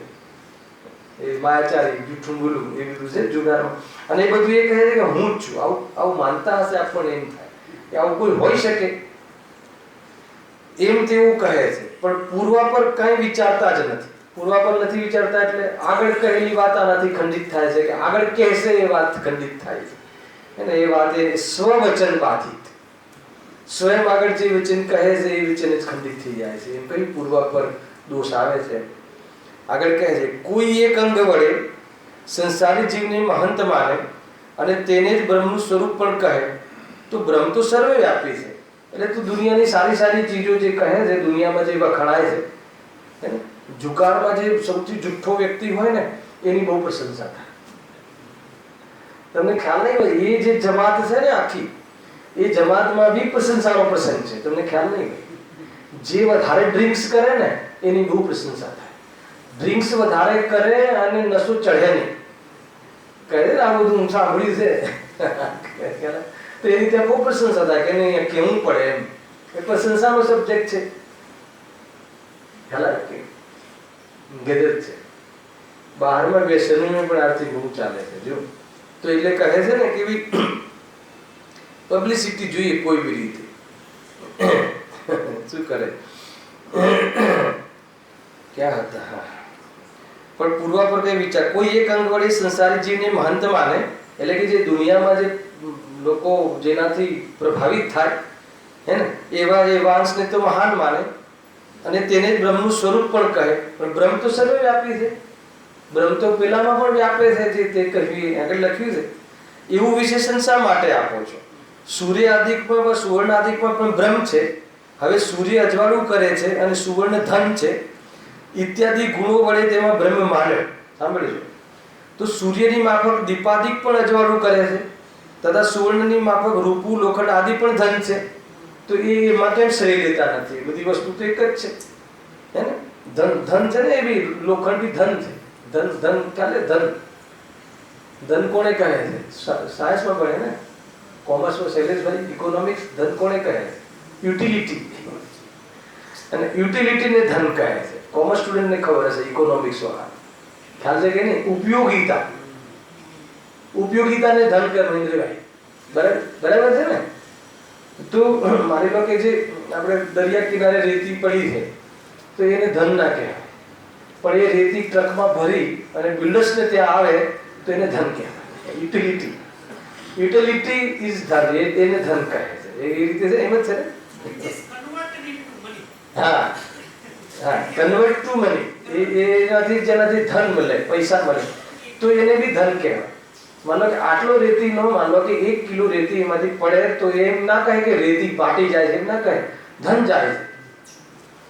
એ માયાચારી જૂઠું બોલું એ બધું છે જુગારમાં. અને એ બધું એ કહે છે કે હું જ છું. આવું માનતા હશે આપણને એમ થાય કે આવું કોઈ હોઈ શકે એમ તેવું કહે છે, પણ પૂર્વા પર કઈ વિચારતા જ નથી. પૂર્વા પર નથી વિચારતા એટલે આગળ કહેલી વાત આનાથી ખંડિત થાય છે, કે આગળ કહેશે એ વાત ખંડિત થાય છે. અને એ વાત એ સ્વવચન બાધિત, સ્વયં આગળ જે વચન કહે છે એ વચન જ ખંડિત થઈ જાય છે. એમ કઈ પૂર્વા પર દોષ આવે છે. આગળ કહે છે કોઈ એક અંગ વડે સંસારી જીવને મહંત માને અને તેને જ બ્રહ્મનું સ્વરૂપ પણ કહે તો બ્રહ્મ તો સર્વવ્યાપી છે. એટલે તું દુનિયાની સારી સારી ચીજો જે કહે છે, દુનિયામાં જે વખણાય છે, જુગારમાં જે સૌથી જુઠ્ઠો વ્યક્તિ હોય ને એની બહુ પ્રશંસા થાય. તમને ખ્યાલ નહીં હોય એ જે જમાત છે ને આખી, એ જમાતમાં બી પ્રશંસાનો પ્રસંગ છે. તમને ખ્યાલ નહીં હોય જે વધારે ડ્રિંક્સ કરે ને એની બહુ પ્રશંસા થાય. ડ્રિંક્સ વધારે કરે અને નશો ચઢે નહીં, કહે ને આ બધું હું સાંભળ્યું છે તો એની ત્યાં બહુ પ્રશંસા થાય કે નહીં કેવું પડે એમ. એ પ્રશંસાનો સબ્જેક્ટ છે. ખ્યાલ કે ગજબ છે. બહારમાં વ્યસનોમાં પણ આર્થિક બહુ ચાલે છે. જો તો એટલે કહે છે ને કે પબ્લિસિટી જોઈએ કોઈ બી રીતે. શું કરે ક્યાં હતા પણ પૂર્વા પર કઈ વિચાર કોઈ એક અંગ વડે સંસારી જીવને મહંત માને એટલે કે જે દુનિયામાં જે લોકો જેનાથી પ્રભાવિત થાય હે ને એવા અંશને તો મહાન માને અને તેને જ બ્રહ્મનું સ્વરૂપ પણ કહે. પણ બ્રહ્મ તો સર્વવ્યાપી છે, બ્રહ્મ તો પેલામાં પણ વ્યાપે છે, જે તે કહ્યું આગળ લખ્યું છે. એવું વિશેષણ શા માટે આપો છો? સૂર્ય આદિકમાં સુવર્ણ આદિકમાં પણ બ્રહ્મ છે. હવે સૂર્ય અજવાળું કરે છે અને સુવર્ણ ધન છે ઇત્યાદિ ગુણો વડે તેમાં બ્રહ્મ માન્યો. સાંભળજો તો સૂર્યની માફક દીપાદિક પણ અજવાળું કરે છે તથા સુવર્ણની માફક રૂપુ લોખંડ આદિ પણ ધન છે. તો એમાં કેમ શ્રેય લેતા નથી? બધી વસ્તુ તો એક જ છે હે ને. ધન છે ને એ બી લોખંડ બી ધન છે. ધન ચાલે. ધન કોને કહે છે? સાયન્સમાં ભણે ને, કોમર્સમાં શૈલેષભાઈ ઇકોનોમિક્સ. ધન કોને કહે છે? યુટિલિટી. અને યુટિલિટીને ધન કહે છે. કોમર્સ સ્ટુડન્ટને ખબર હશે, ઇકોનોમિક્સ વાળા ખ્યાલ છે કે નહીં? ઉપયોગિતાને ધન કહે મહેન્દ્રભાઈ. બરાબર છે ને? તો માની લો કે જે આપણે દરિયા કિનારે રેતી પડી છે તો એને ધન ના કહેવાય, પણ એ રેતી ટ્રકમાં ભરી અને બિલ્ડર્સને ત્યાં આવે તો એને ધન કહેવાય. યુટિલિટી ઇઝ ધન. એને ધન કહે છે. એ રીતે છે, એમ જ છે ને? હા, કન્વર્ટ ટુ મની. એનાથી જેનાથી ધન મળે, પૈસા મળે, તો એને બી ધન કહેવાય. માનો કે આટલો રેતીનો, માનો કે 1 કિલો રેતી એમાંથી પડે તો એમ ના કહે કે રેતી પાટી જાય છે, એમ ના કહે, ધન જાય છે.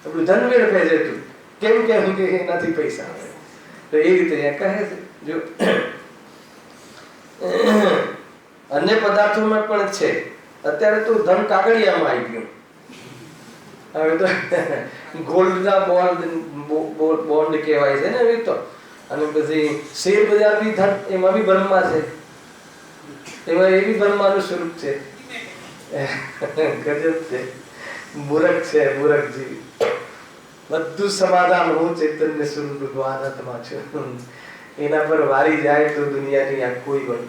આપણું ધન વેડફે છે તું. કેમ કે એનાથી પૈસા આવે. તો એ રીતે કહે છે. જો અન્ય પદાર્થોમાં પણ છે. અત્યારે તો ધન કાગળિયામાં આવી ગયું. હવે તો ગોલ્ડના બોન્ડ કહેવાય છે ને હવે તો. અને પછી શેર બજાર બી ધન, એમાં બી બ્રહ્મા છે, એમાં એ બી બ્રહ્માનું સ્વરૂપ છે. ગજબ છે. મૂરખ છે, મૂરખજી. બધું સમાધાન હું ચૈતન્ય સ્વરૂપ ભગવાન આત્મા છું. એના પર વારી જાય તો દુનિયાની આ કોઈ પણ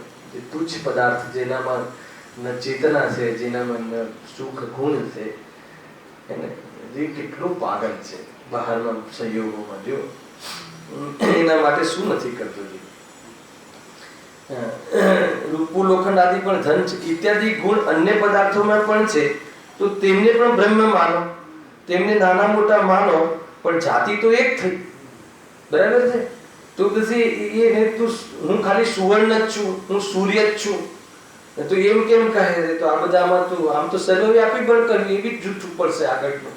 તુચ્છ પદાર્થ જેનામાં ન ચેતના છે, જેનામાં ન સુખ ગુણ છે, એને જે કેટલું પાગલ છે બહારના સંયોગોમાં. જો એના માટે શું નથી કરતો? રૂપુ લોખંડ આદિ પણ ધન છે ઇત્યાદિ ગુણ અન્ય પદાર્થોમાં પણ છે. તો તેમને પણ બ્રહ્મ માનો, તેમને નાના મોટા માનો, પણ જાતિ તો એક થઈ. બરાબર છે? તો પછી એને તું હું ખાલી સુવર્ણ જ છું, હું સૂર્ય જ છું, તો એમ કેમ કહે છે? તો આ બધામાં તું આમ તો સર્વવ્યાપી પણ કર્યું, એ બી જૂઠું પડશે આગળનું.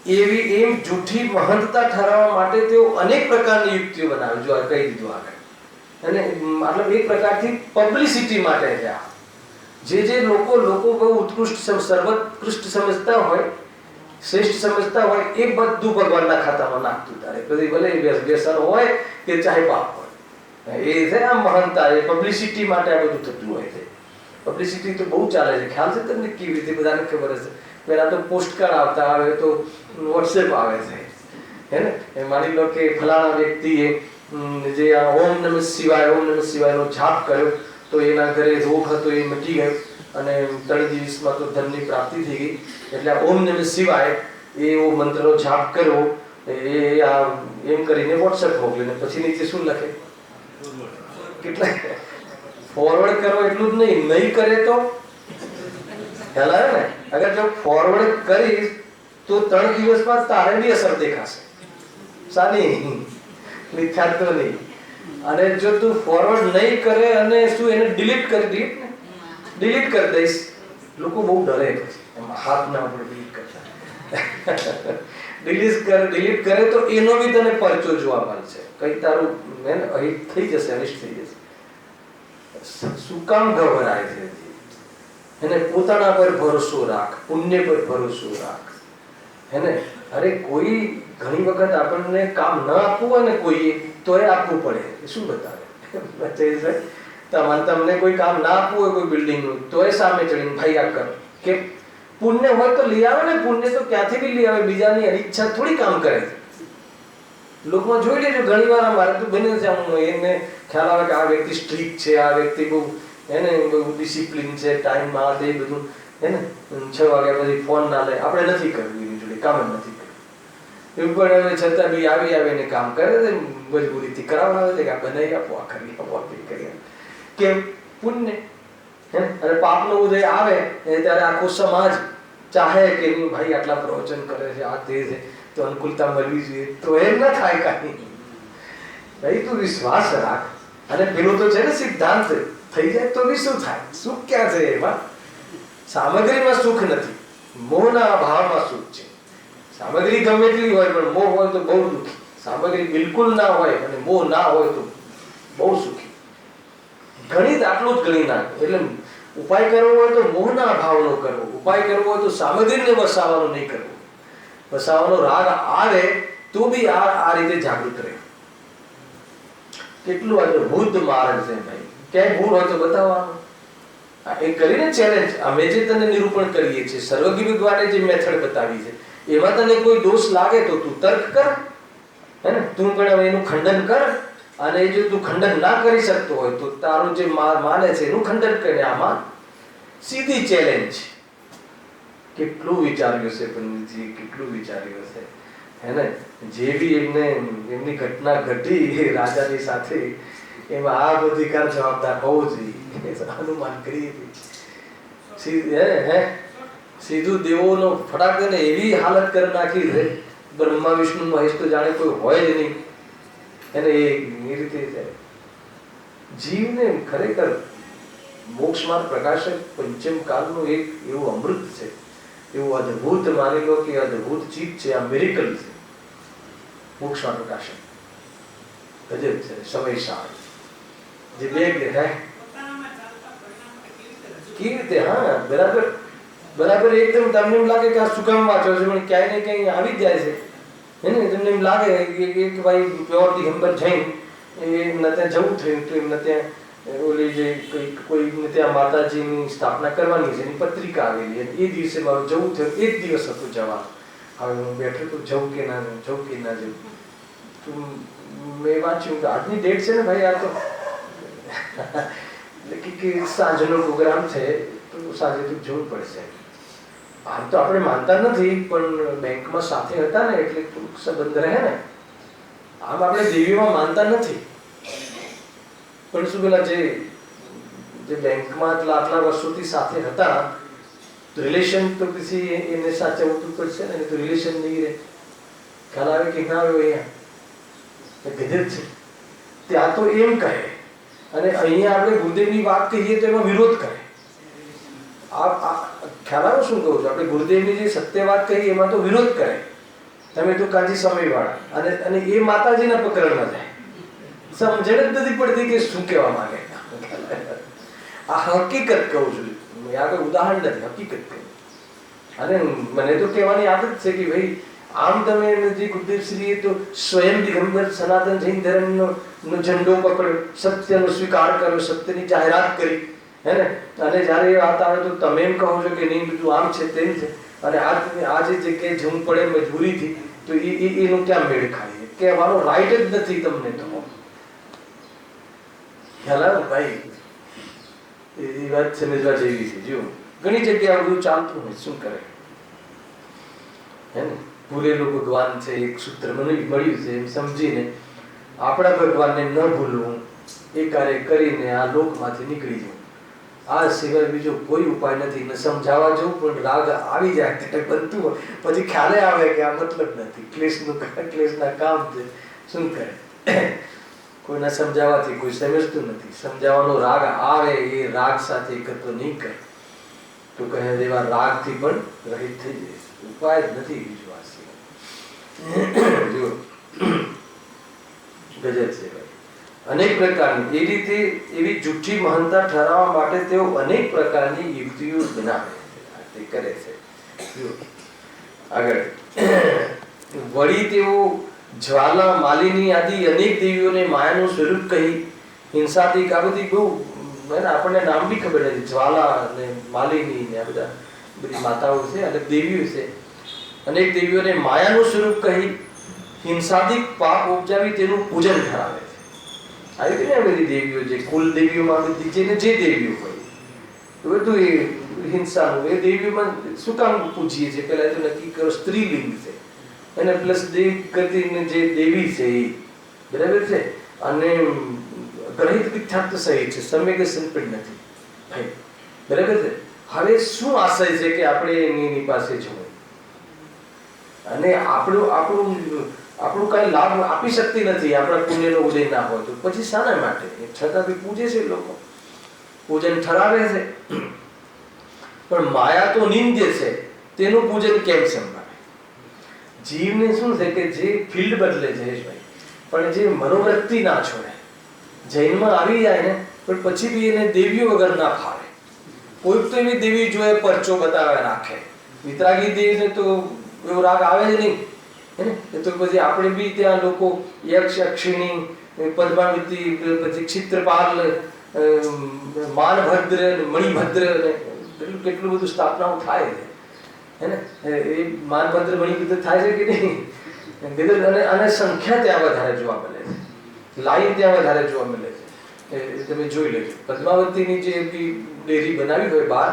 એવી એમ જૂઠી મહંતતા ઠરાવવા માટે તેઓ અનેક પ્રકારની યુક્તિઓ બનાવે. જો આ કહી દીધું આગળ. અને મતલબ એક પ્રકારથી પબ્લિસિટી માટે છે આ. જે લોકો બહુ ઉત્કૃષ્ટ સર્વોત્કૃષ્ટ સમજતા હોય, શ્રેષ્ઠ સમજતા હોય, એ બધું ભગવાનના ખાતામાં નાખતું તારે. પછી ભલે વ્યસન હોય કે ચાહે પાપ હોય, એ છે આ મહાનતા. એ પબ્લિસિટી માટે આ બધું થતું હોય છે. પબ્લિસિટી તો બહુ ચાલે છે. ખ્યાલ છે તમને કેવી રીતે? બધાને ખબર હશે. પહેલા તો પોસ્ટકાર્ડ આવતા, હવે તો વોટ્સએપ આવે છે હે ને. માની લો કે ફલાણા વ્યક્તિએ જે આ ઓમ નમઃ શિવાયનો જાપ કર્યો તો એના ઘરે રોગ હતો એ મટી ગયો અને 3 દિવસમાં તો ધનની પ્રાપ્તિ થઈ ગઈ. એટલે ઓમ નમઃ શિવાય એવો મંત્રનો જાપ કર્યો, એમ કરીને વોટ્સએપ મોકલે ને પછી નીચે શું લખે? કેટલા ફોરવર્ડ કરો એટલું જ નહીં કરે તો ખ્યાલ આવે ને? અગર જો ફોરવર્ડ કરીશ તો 3 દિવસમાં તારે બી અસર દેખાશે. સાની મિથ્યાત્વ નહીં. અને જો તું ફોરવર્ડ નહીં કરે અને શું એને ડિલીટ કરી દઈશ, લોકો બહુ ડરે પછી એમાં હાથ ના આપણે ડિલીટ કરતા. ડિલીટ કરે તો એનો બી તને પરચો જોવા મળશે. કઈ તારું અહિત થઈ જશે, અનિષ્ટ થઈ જશે. શું કામ ગભરાય છે? એને પોતાના પર ભરોસો રાખ, પુણ્ય પર ભરોસો રાખ. હેને? અરે કોઈ ઘણી વખત આપણને કામ ન આપવું હોય ને કોઈએ તોય આપવું પડે. શું બતાવે? તમને કોઈ કામ ના આપવું હોય કોઈ બિલ્ડિંગનું તોય સામે ચડીને ભાઈ આ કરો. કે પુણ્ય હોય તો લઈ આવે ને. પુણ્ય તો ક્યાંથી બી લઈ આવે, બીજાની અનિચ્છા થોડી કામ કરે છે. લોકોમાં જોઈ લેજો ઘણી વાર મારે તો બને છે, એને ખ્યાલ આવે કે આ વ્યક્તિ સ્ટ્રિક્ટ છે, આ વ્યક્તિ બહુ એને બહુ ડિસિપ્લિન છે, ટાઈમમાં દે બધું. હે ને 6 વાગ્યા પછી ફોન ના લે, આપણે નથી કરવું એની જોડે, કામ જ નથી કરવું એવું. પણ હવે છતાં બી આવીને કામ કરે છે, મજબૂરીથી કરાવડાવે છે કે આ બનાવી આપો, આ કરી આપો, આ કરી કેમ પુણ્ય હે. અને પાપનો ઉદય આવે ત્યારે આખો સમાજ ચાહે કે નહીં ભાઈ આટલા પ્રવચન કરે છે, આ તે છે, તો અનુકૂળતા મળવી જોઈએ, તો એમ ના થાય કાંઈ. ભાઈ તું વિશ્વાસ રાખ. અને પેલો તો છે ને સિદ્ધાંત, થઈ જાય તો બી શું થાય? સુખ ક્યાં છે એમાં? સામગ્રીમાં સુખ નથી, મોહના અભાવમાં સુખ છે. સામગ્રી ગમે એટલી હોય પણ મોહ હોય તો બહુ દુઃખી. સામગ્રી બિલકુલ ના હોય અને મોહ ના હોય તો બહુ સુખી. ગણિત આટલું જ ગણી નાખે. એટલે ઉપાય કરવો હોય તો મોહના અભાવનો કરવો, ઉપાય કરવો હોય તો સામગ્રીને વસાવવાનો નહીં કરવો. વસાવવાનો રાગ આવે તો બી આ રીતે જાગૃત રહે. કેટલું અદ્ભુત માર્ગ છે ભાઈ. ક્યાંય ભૂલ હોય તો બતાવવાનું. એ કરીને ચેલેન્જ અમે જે તને નિરૂપણ કરીએ છીએ, સર્વજ્ઞ ભગવાને જે મેથડ બતાવી છે એમાં તને કોઈ દોષ લાગે તો તું તર્ક કર, હે ને, તું પણ એનું ખંડન કર. અને જો તું ખંડન ના કરી શકતો હોય તો તારું જે માને છે એનું ખંડન કરીને આમાં સીધી ચેલેન્જ. કેટલું વિચાર્યું છે પંડિતજી, કેટલું વિચાર્યું હશે, હે ને. જે બી એમની ઘટના ઘટી રાજાની સાથે, એમાં આ અધિકાર જવાબદાર હોવો જોઈએ, અનુમાન કરીએ સીધું દેવોનો ફટાક દઈને એવી હાલત કરી નાખી છે, બ્રહ્મા વિષ્ણુ મહેશ તો જાણે કોઈ હોય જ નહીં. એને એ રીતે જીવને ખરેખર મોક્ષ માર્ગ પ્રકાશક પંચમ કાળનું એક એવું અમૃત છે, એવું અદ્ભુત માની લો કે અદ્ભુત ચીજ છે, આ મિરેકલ છે. મોક્ષ માર્ગ પ્રકાશક ગજબ છે, સમયસાર જે બે હે કેવી રીતે, હા બરાબર બરાબર એકદમ તમને એમ લાગે કે આ શું કામ વાંચો છો, પણ ક્યાંય ને ક્યાંય આવી જ જાય છે, હે ને. તમને એમ લાગે કે ભાઈ પ્યોર દિગંબર જૈન એમને ત્યાં જવું થયું તો એમને ત્યાં ઓલી જે કોઈને ત્યાં માતાજીની સ્થાપના કરવાની છે એની પત્રિકા આવેલી, એ દિવસે મારું જવું થયું, એ જ દિવસ હતું જવા. હવે હું બેઠો તો જવું કે ના જવું. તો મેં વાંચ્યું કે આજની ડેટ છે ને ભાઈ, આ તો એટલે કે સાંજનો પ્રોગ્રામ છે તો સાંજે તો જવું પડશે. આમ તો આપણે માનતા નથી પણ બેંકમાં સાથે હતા ને એટલે થોડુંક સંબંધ રહે ને. આમ આપણે દેવીમાં માનતા નથી પણ શું પેલા જે બેંકમાં આટલા વર્ષોથી સાથે હતા રિલેશન તો પછી એને સાચવવું તો પડશે ને, તો રિલેશન નહીં રહે. ખ્યાલ આવે કે ના આવ્યો અહીંયા ગજબ છે. ત્યાં તો એમ કહે અને અહીંયા આપણે ગુરુદેવની વાત કહીએ તો એમાં વિરોધ કરે. ખ્યાલ આવે શું કહું છું? આપણે ગુરુદેવની જે સત્ય વાત કહી એમાં તો વિરોધ કરે, તમે તો કાજી સમયવાળા, અને એ માતાજીના પકડમાં જાય. સમજણ જ નથી પડતી કે શું કહેવા માંગે. આ હકીકત કહું છું, આગળ ઉદાહરણ નથી, હકીકત કહું. અને મને તો કહેવાની આદત છે કે ભાઈ આમ તમે જે ગુરુદેવશ્રીએ તો સ્વયં દિગંબર સનાતન જૈન ધર્મનો ઝંડો પકડ્યો, સત્યનો સ્વીકાર કર્યો, સત્યની જાહેરાત કરી, હે ને. અને જ્યારે એ વાત આવે તો તમે એમ કહો છો કે નહીં બધું આમ છે તેમ છે, અને આ જે જગ્યાએ જવું પડે મજબૂરીથી, તો એનું ક્યાં મેળ ખાય? કે અમારો રાઈટ જ નથી તમને તો. ખ્યાલ આવે ભાઈ, એ વાત સમજવા જેવી છે. જો ઘણી જગ્યાએ બધું ચાલતું હોય, શું કરે, હે ને. ભૂલેલું ભગવાન છે એક સૂત્ર મળ્યું છે એમ સમજીને આપણા ભગવાનને ન ભૂલવું, એ કાર્ય કરીને આ લોકમાંથી નીકળી જવું. આ સિવાય બીજો કોઈ ઉપાય નથી. ને સમજાવવા જવું પણ રાગ આવી જાય ત્યારે બનતું હોય, પછી ખ્યાલે આવે કે આ મતલબ નથી, ક્લેશના કામ છે, શું કરે. કોઈના સમજાવવાથી કોઈ સમજતું નથી. સમજાવવાનો રાગ આવે એ રાગ સાથે એકત્ર નહીં કરે તો કહે એવા રાગથી પણ રહિત થઈ જાય. ઉપાય જ નથી બીજો આ સિવાય. જો ગજબ છે ભાઈ. અનેક પ્રકારની એ રીતે એવી જૂઠી મહાનતા ઠરાવવા માટે તેઓ અનેક પ્રકારની યુક્તિઓ બનાવે છે, કરે છે. આગળ વળી તેઓ જ્વાલા, માલિની આદિ અનેક દેવીઓને માયાનું સ્વરૂપ કહી હિંસાથી આ બધી બહુ આપણને નામ બી ખબર નથી. જ્વાલા અને માલિની ને આ બધી માતાઓ છે અને દેવીઓ છે. અનેક દેવીઓને માયાનું સ્વરૂપ કહી હિંસાથી પાપ ઉપજાવી તેનું પૂજન કરાવે છે. આવી બધી દેવીઓ જે કુલ દેવીઓમાં બધી જે દેવીઓ હોય બધું એ હિંસાનું. એ દેવીમાં શું કામ પૂછીએ છીએ? પેલા તો નક્કી કરો સ્ત્રીલિંગ છે અને પ્લસ દેવ ગતિને જે દેવી છે એ બરાબર છે, અને ગ્રહિત વિખ્યાત તો સહી છે, સંવેગશન પણ નથી ભાઈ બરાબર છે. હવે શું આશય છે કે આપણે એની પાસે જવું અને આપણું આપણું આપણું કઈ લાભ આપી શકતી નથી, આપણા પુણ્યનો ઉદય ના હોય તો પછી શાના માટે? છતાં બી પૂજે છે લોકો, પૂજન ઠરાવે છે, પણ માયા તો નિંદ્ય છે, તેનું પૂજન કેમ સંભાળે? જીવને શું છે કે જે ફિલ્ડ બદલે જયેશભાઈ, પણ જે મનોવૃત્તિ ના છોડે, જૈનમાં આવી જાય ને પણ પછી બી એને દેવીઓ વગર ના ફાવે. કોઈક તો એવી દેવી જોઈએ પરચો બતાવે રાખે, વિતરાગી દેવીને તો એવો રાગ આવે જ નહીં હે ને. તો પછી આપણે બી ત્યાં લોકો યક્ષ, અક્ષિણી, પદ્માવતી, પછી ક્ષિત્રપાલ, માનભદ્ર, મણિભદ્ર, કેટલું બધું સ્થાપનાઓ થાય છે હે ને. એ માનભદ્ર, મણિભદ્ર થાય છે કે નહીં? અને સંખ્યા ત્યાં વધારે જોવા મળે છે, લાઈન ત્યાં વધારે જોવા મળે છે. તમે જોઈ લેજો પદ્માવતીની જે બી ડેરી બનાવી હોય બહાર,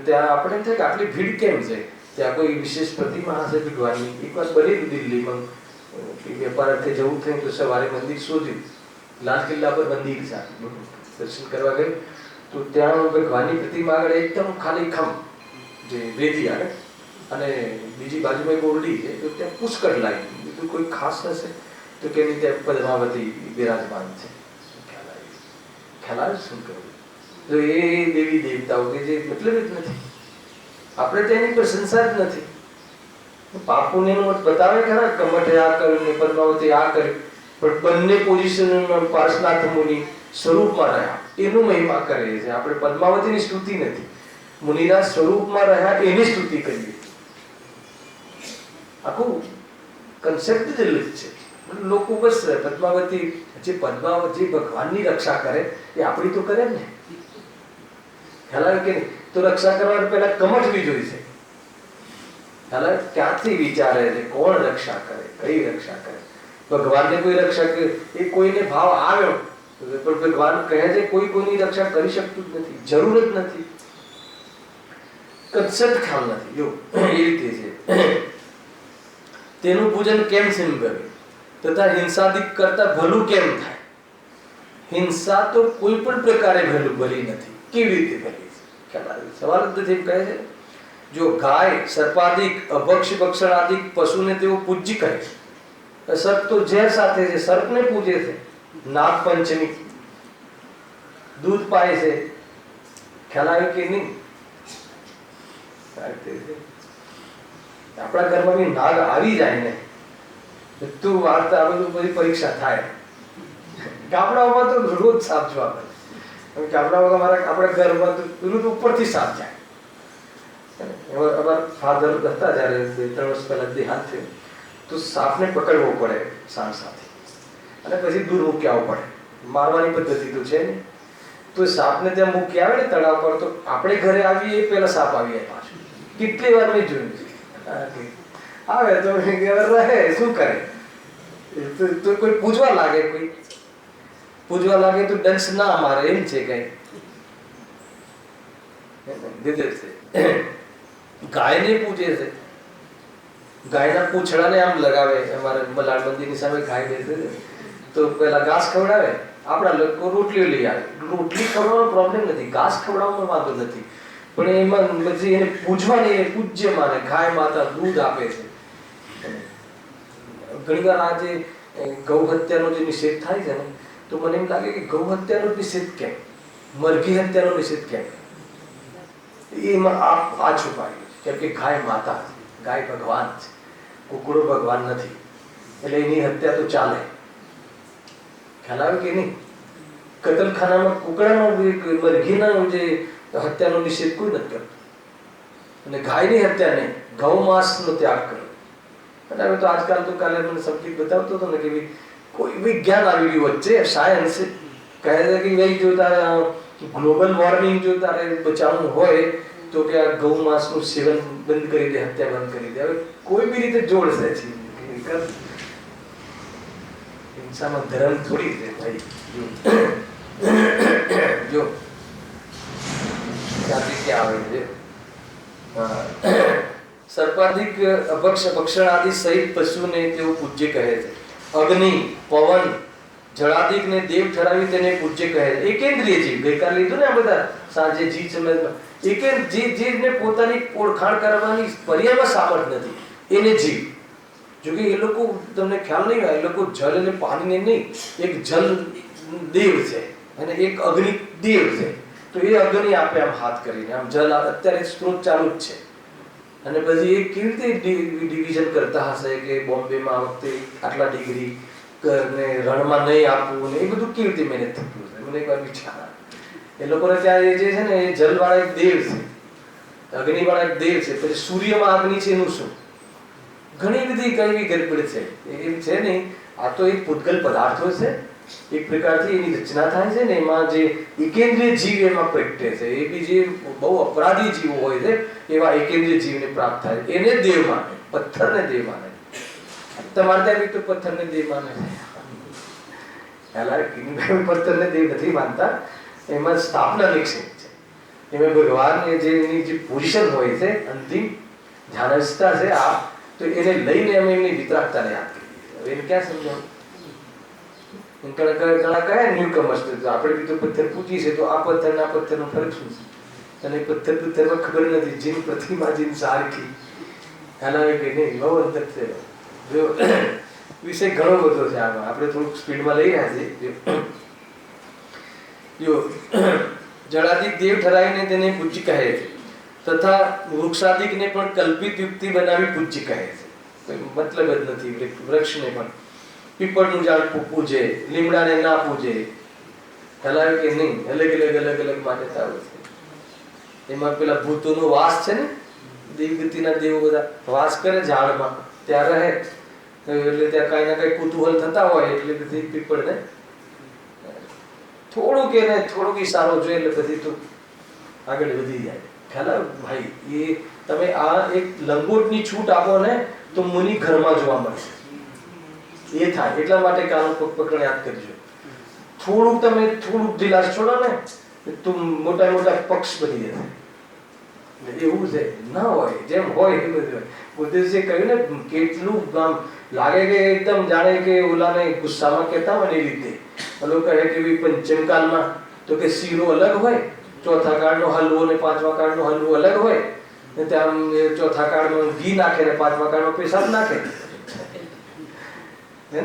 ત્યાં આપણે થાય કે આટલી ભીડ કેમ છે? ત્યાં કોઈ વિશેષ પ્રતિમા હશે ભગવાનની. એક વાર બનેલું દિલ્હીમાં, વેપાર અર્થે જવું થયું તો સવારે મંદિર શોધ્યું, લાલ કિલ્લા પર મંદિર છે, દર્શન કરવા ગયું તો ત્યાં ભગવાનની પ્રતિમા આગળ એકદમ ખાલી ખમ જે વેદી આગળ, અને બીજી બાજુમાં એક ઓરડી છે, તો ત્યાં પુષ્કળ લાઈન. બીજું કોઈ ખાસ હશે તો કે ત્યાં પદ્માવતી બિરાજમાન છે. ખ્યાલ આવે શું કહ્યું? તો એ દેવી દેવતાઓ કે જે મતલબ જ નથી, આપણે તેની પ્રશંસા જ નથી. પાપ પુણ્યનું બતાવે ખરા, કમઠે આ કર્યું ને પદ્માવતી આ કર્યું, પણ બંને પોઝિશનમાં પાર્શ્વનાથ મુનિ સ્વરૂપમાં રહ્યા એનું મહિમા કરે છે. આપણે પદ્માવતીની સ્તુતિ નથી, મુનિના સ્વરૂપમાં રહ્યા એની સ્તુતિ કરીએ. આખું કન્સેપ્ટ જ અલગ છે. લોકો બસ પદ્માવતી જે ભગવાનની રક્ષા કરે એ આપણી તો કરે ને, ખ્યાલ આવે કે નહીં? તો રક્ષા કરવા પહેલા કમઠવી જોઈશે. ખ્યાલ આવે? ક્યાંથી વિચારે છે કોણ રક્ષા કરે, કઈ રક્ષા કરે? ભગવાનને કોઈ રક્ષા કરે એ કોઈને ભાવ આવ્યો, પણ ભગવાન કહે છે કોઈ કોઈની રક્ષા કરી શકતું જ નથી, જરૂર જ નથી, કન્સેપ્ટ ખ્યાલ નથી. જો એ રીતે છે. તેનું પૂજન કેમ સંભવે તથા હિંસાદિક કરતા ભલું કેમ થાય? હિંસા તો કોઈ પણ પ્રકારે ભલી નથી. કેવી રીતે ભલી? સવાલ જ નથી. કહે છે જો ગાય, સર્પાદિક, અભક્ષ, ભક્ષણાદિક પશુને તેઓ પૂજ્ય કરે છે. સર્પ તો ઝેર સાથે છે, સર્પને પૂજે છે. નાગ પંચમી દૂધ પાય છે, ખ્યાલ આવે કે નહીં? આપણા ઘરમાં બી નાગ આવી જાય ને તું વાર્તા આ બધું બધી પરીક્ષા થાય. ગામડાઓમાં તો રોજ સાપ જોવા મળે. ગામડાઓમાં આપણા ઘરમાં તો રોજ ઉપરથી સાપ જાય. અમારા ફાધર હતા જ્યારે 2-3 વર્ષ પહેલા દેહાંત થયું તો સાપને પકડવો પડે સાણ સાથે અને પછી દૂર મૂકી આવવો પડે. મારવાની પદ્ધતિ તો છે ને. તો સાપને ત્યાં મૂકી આવે ને તળાવ પર, તો આપણે ઘરે આવીએ પહેલા સાપ આવી જાય પાછું. કેટલી વાર મેં જોયું છે. આવે તો રહે શું કરે? તો કોઈ પૂજવા લાગે, કોઈ પૂજવા લાગે તો દંશ ના મારે એમ છે કઈ. ગાયને પૂજે છે, ગાયના પૂંછડાને આમ લગાવે. અમારે મલાડ મંદિરની સામે ગાય બેસે છે તો પેલા ઘાસ ખવડાવે. આપણા લોકો રોટલીઓ લઈ આવે. રોટલી ખવડાવવાનો પ્રોબ્લેમ નથી, ઘાસ ખવડાવવાનો વાંધો નથી, પણ એમાં પછી એને પૂજવાની પૂજ્ય માને. ગાય માતા દૂધ આપે છે. ઘણી વાર આ જે ગૌ હત્યાનો જે નિષેધ થાય છે ને, તો મને એમ લાગે કે ગૌ હત્યાનો નિષેધ કેમ, મરઘી હત્યાનો નિષેધ કેમ? એમાં આ છુપાયેલું છે. કેમ કે ગાય માતા છે, ગાય ભગવાન છે, કુકડો ભગવાન નથી, એટલે એની હત્યા તો ચાલે. ખ્યાલ આવે કે નહીં? કતલખાનામાં કુકડાનો મરઘીના જે હત્યાનો નિષેધ કોઈ નથી કરતો, અને ગાયની હત્યા નહીં, ગૌ માંસનો ત્યાગ કરો. અને હવે તો આજકાલ તો કાલે મને સંકેત બતાવતો હતો ને કે કોઈ વિજ્ઞાન આવી ગયું વચ્ચે, સાયન્સ કહે છે કે ભાઈ જો તારે ગ્લોબલ વોર્મિંગ જો તારે બચાવવું હોય તો કે આ ગૌ માંસનું સેવન બંધ કરી દે, હત્યા બંધ કરી દે. હવે કોઈ બી રીતે જોડશે છે. હિંસામાં ધર્મ થોડી છે ભાઈ. જો ત્યાંથી ક્યાં આવે છે? સર્પાધિક ભક્ષણ આદિ સહિત પશુને તેઓ પૂજ્ય કહે છે. અગ્નિ, પવન, જળાધિક ને દેવ ઠરાવી તેને પૂજ્ય કહે છે. એકેન્દ્રિય જીવ, ગઈકાલે લીધું ને આ બધા સાંજે જી સમજમાં, જીવને પોતાની ઓળખાણ કરવાની પર્યાયમાં સામર્થ્ય નથી, એને જીવ. જોકે એ લોકો તમને ખ્યાલ નહીં હોય, એ લોકો જલ અને પાણીને નહીં, એક જલ દેવ છે અને એક અગ્નિ દેવ છે. તો એ અગ્નિ આપે આમ હાથ કરીને, આમ જલ અત્યારે સ્ત્રોત ચાલુ જ છે. અને પછી એ કેવી રીતે ડિવિઝન કરતા હશે કે બોમ્બેમાં આ વખતે આટલા ડિગ્રી ને રણમાં નહીં આપવું ને એ બધું કેવી રીતે મહેનત થતું હશે? મને એકવાર વિચાર આવે. એ લોકોને ત્યાં એ જે છે ને એ જલવાળા એક દેવ છે, અગ્નિવાળા એક દેવ છે. પછી સૂર્યમાં અગ્નિ છે એનું શું? ઘણી બધી કઈ ગડબડ છે એમ છે નહીં. આ તો એક પૂતગલ પદાર્થો છે, એક પ્રકારથી એની રચના થાય છે ને એમાં જે એકેન્દ્રિય જીવ એમાં પ્રગટે છે. એ બી જે બહુ અપરાધી જીવો હોય છે એવા એકેન્દ્રિય જીવને પ્રાપ્ત થાય, એને દેવ માને, પથ્થરને દેવ માને. તમારે ત્યાં બી તો પથ્થરને દેવ માને છે. પથ્થરને દેવ નથી માનતા, એમાં સ્થાપના નિક્ષેપ છે. એમાં ભગવાનને જે એની જે પોઝિશન હોય છે, અંતિમ ધ્યાનસ્થા છે આ, તો એને લઈને અમે એમની વિતરાગતાને યાદ કરીએ. હવે એને ક્યાં સમજાવું? ઘણા કહે ન્યૂકમર્સ, આપણે બી તો પથ્થર પૂછીએ છીએ, તો આ પથ્થર ના પથ્થરનો ફરક શું છે? અને પથ્થરમાં ખબર નથી. જીન પ્રતિમા જીન સારખી હલાવે કે નહીં, બહુ અંતર છે. જો વિષય ઘણો બધો છે આમાં, આપણે થોડુંક સ્પીડમાં લઈ રહ્યા છીએ. જો જળાધિક દેવ ઠરાવીને તેને પૂજ્ય કહે છે, તથા વૃક્ષાધિકને પણ કલ્પિત યુક્તિ બનાવી પૂજ્ય કહે છે. મતલબ જ નથી. વૃક્ષને પણ પીપળનું ઝાડ પૂજે, લીમડાને ના પૂજે, હલાવે કે નહીં, અલગ અલગ માન્યતાઓ છે. એમાં પેલા ભૂતોનો વાસ છે ને, દેવગતિના દેવો બધા વાસ કરે ઝાડમાં, ત્યાં રહે એટલે ત્યાં કઈ ના કઈ કુતૂહલ થતા હોય એટલે બધી પીપળને થોડુંક એને થોડુંક ઈશારો જોઈએ એટલે બધી તો આગળ વધી જાય. ખ્યાલ ભાઈ, એ તમે આ એક લંગોટની છૂટ આપો ને તો મુનિ ઘરમાં જોવા મળશે. એ થાય એટલા માટે કાનો પકડ યાદ કરજો. થોડુંક તમે થોડુંક ઢીલાશ છોડો ને તો મોટા મોટા પક્ષ બની જશે. એવું છે ના હોય, જેમ હોય એ બધું હોય. બુદ્ધિસ્ટે કહ્યું ને કેટલું આમ લાગે કે એકદમ જાણે કે ઓલાને ગુસ્સામાં કહેતા હોય ને એ રીતે. ઓલો કહે કે પંચમકાલમાં તો કે શીરો અલગ હોય, ચોથા કાળનો હલવો ને પાંચમા કાળનો હલવો અલગ હોય, ને ત્યાં ચોથા કાળમાં ઘી નાખે ને પાંચમા કાળમાં પેશાબ નાખે. એ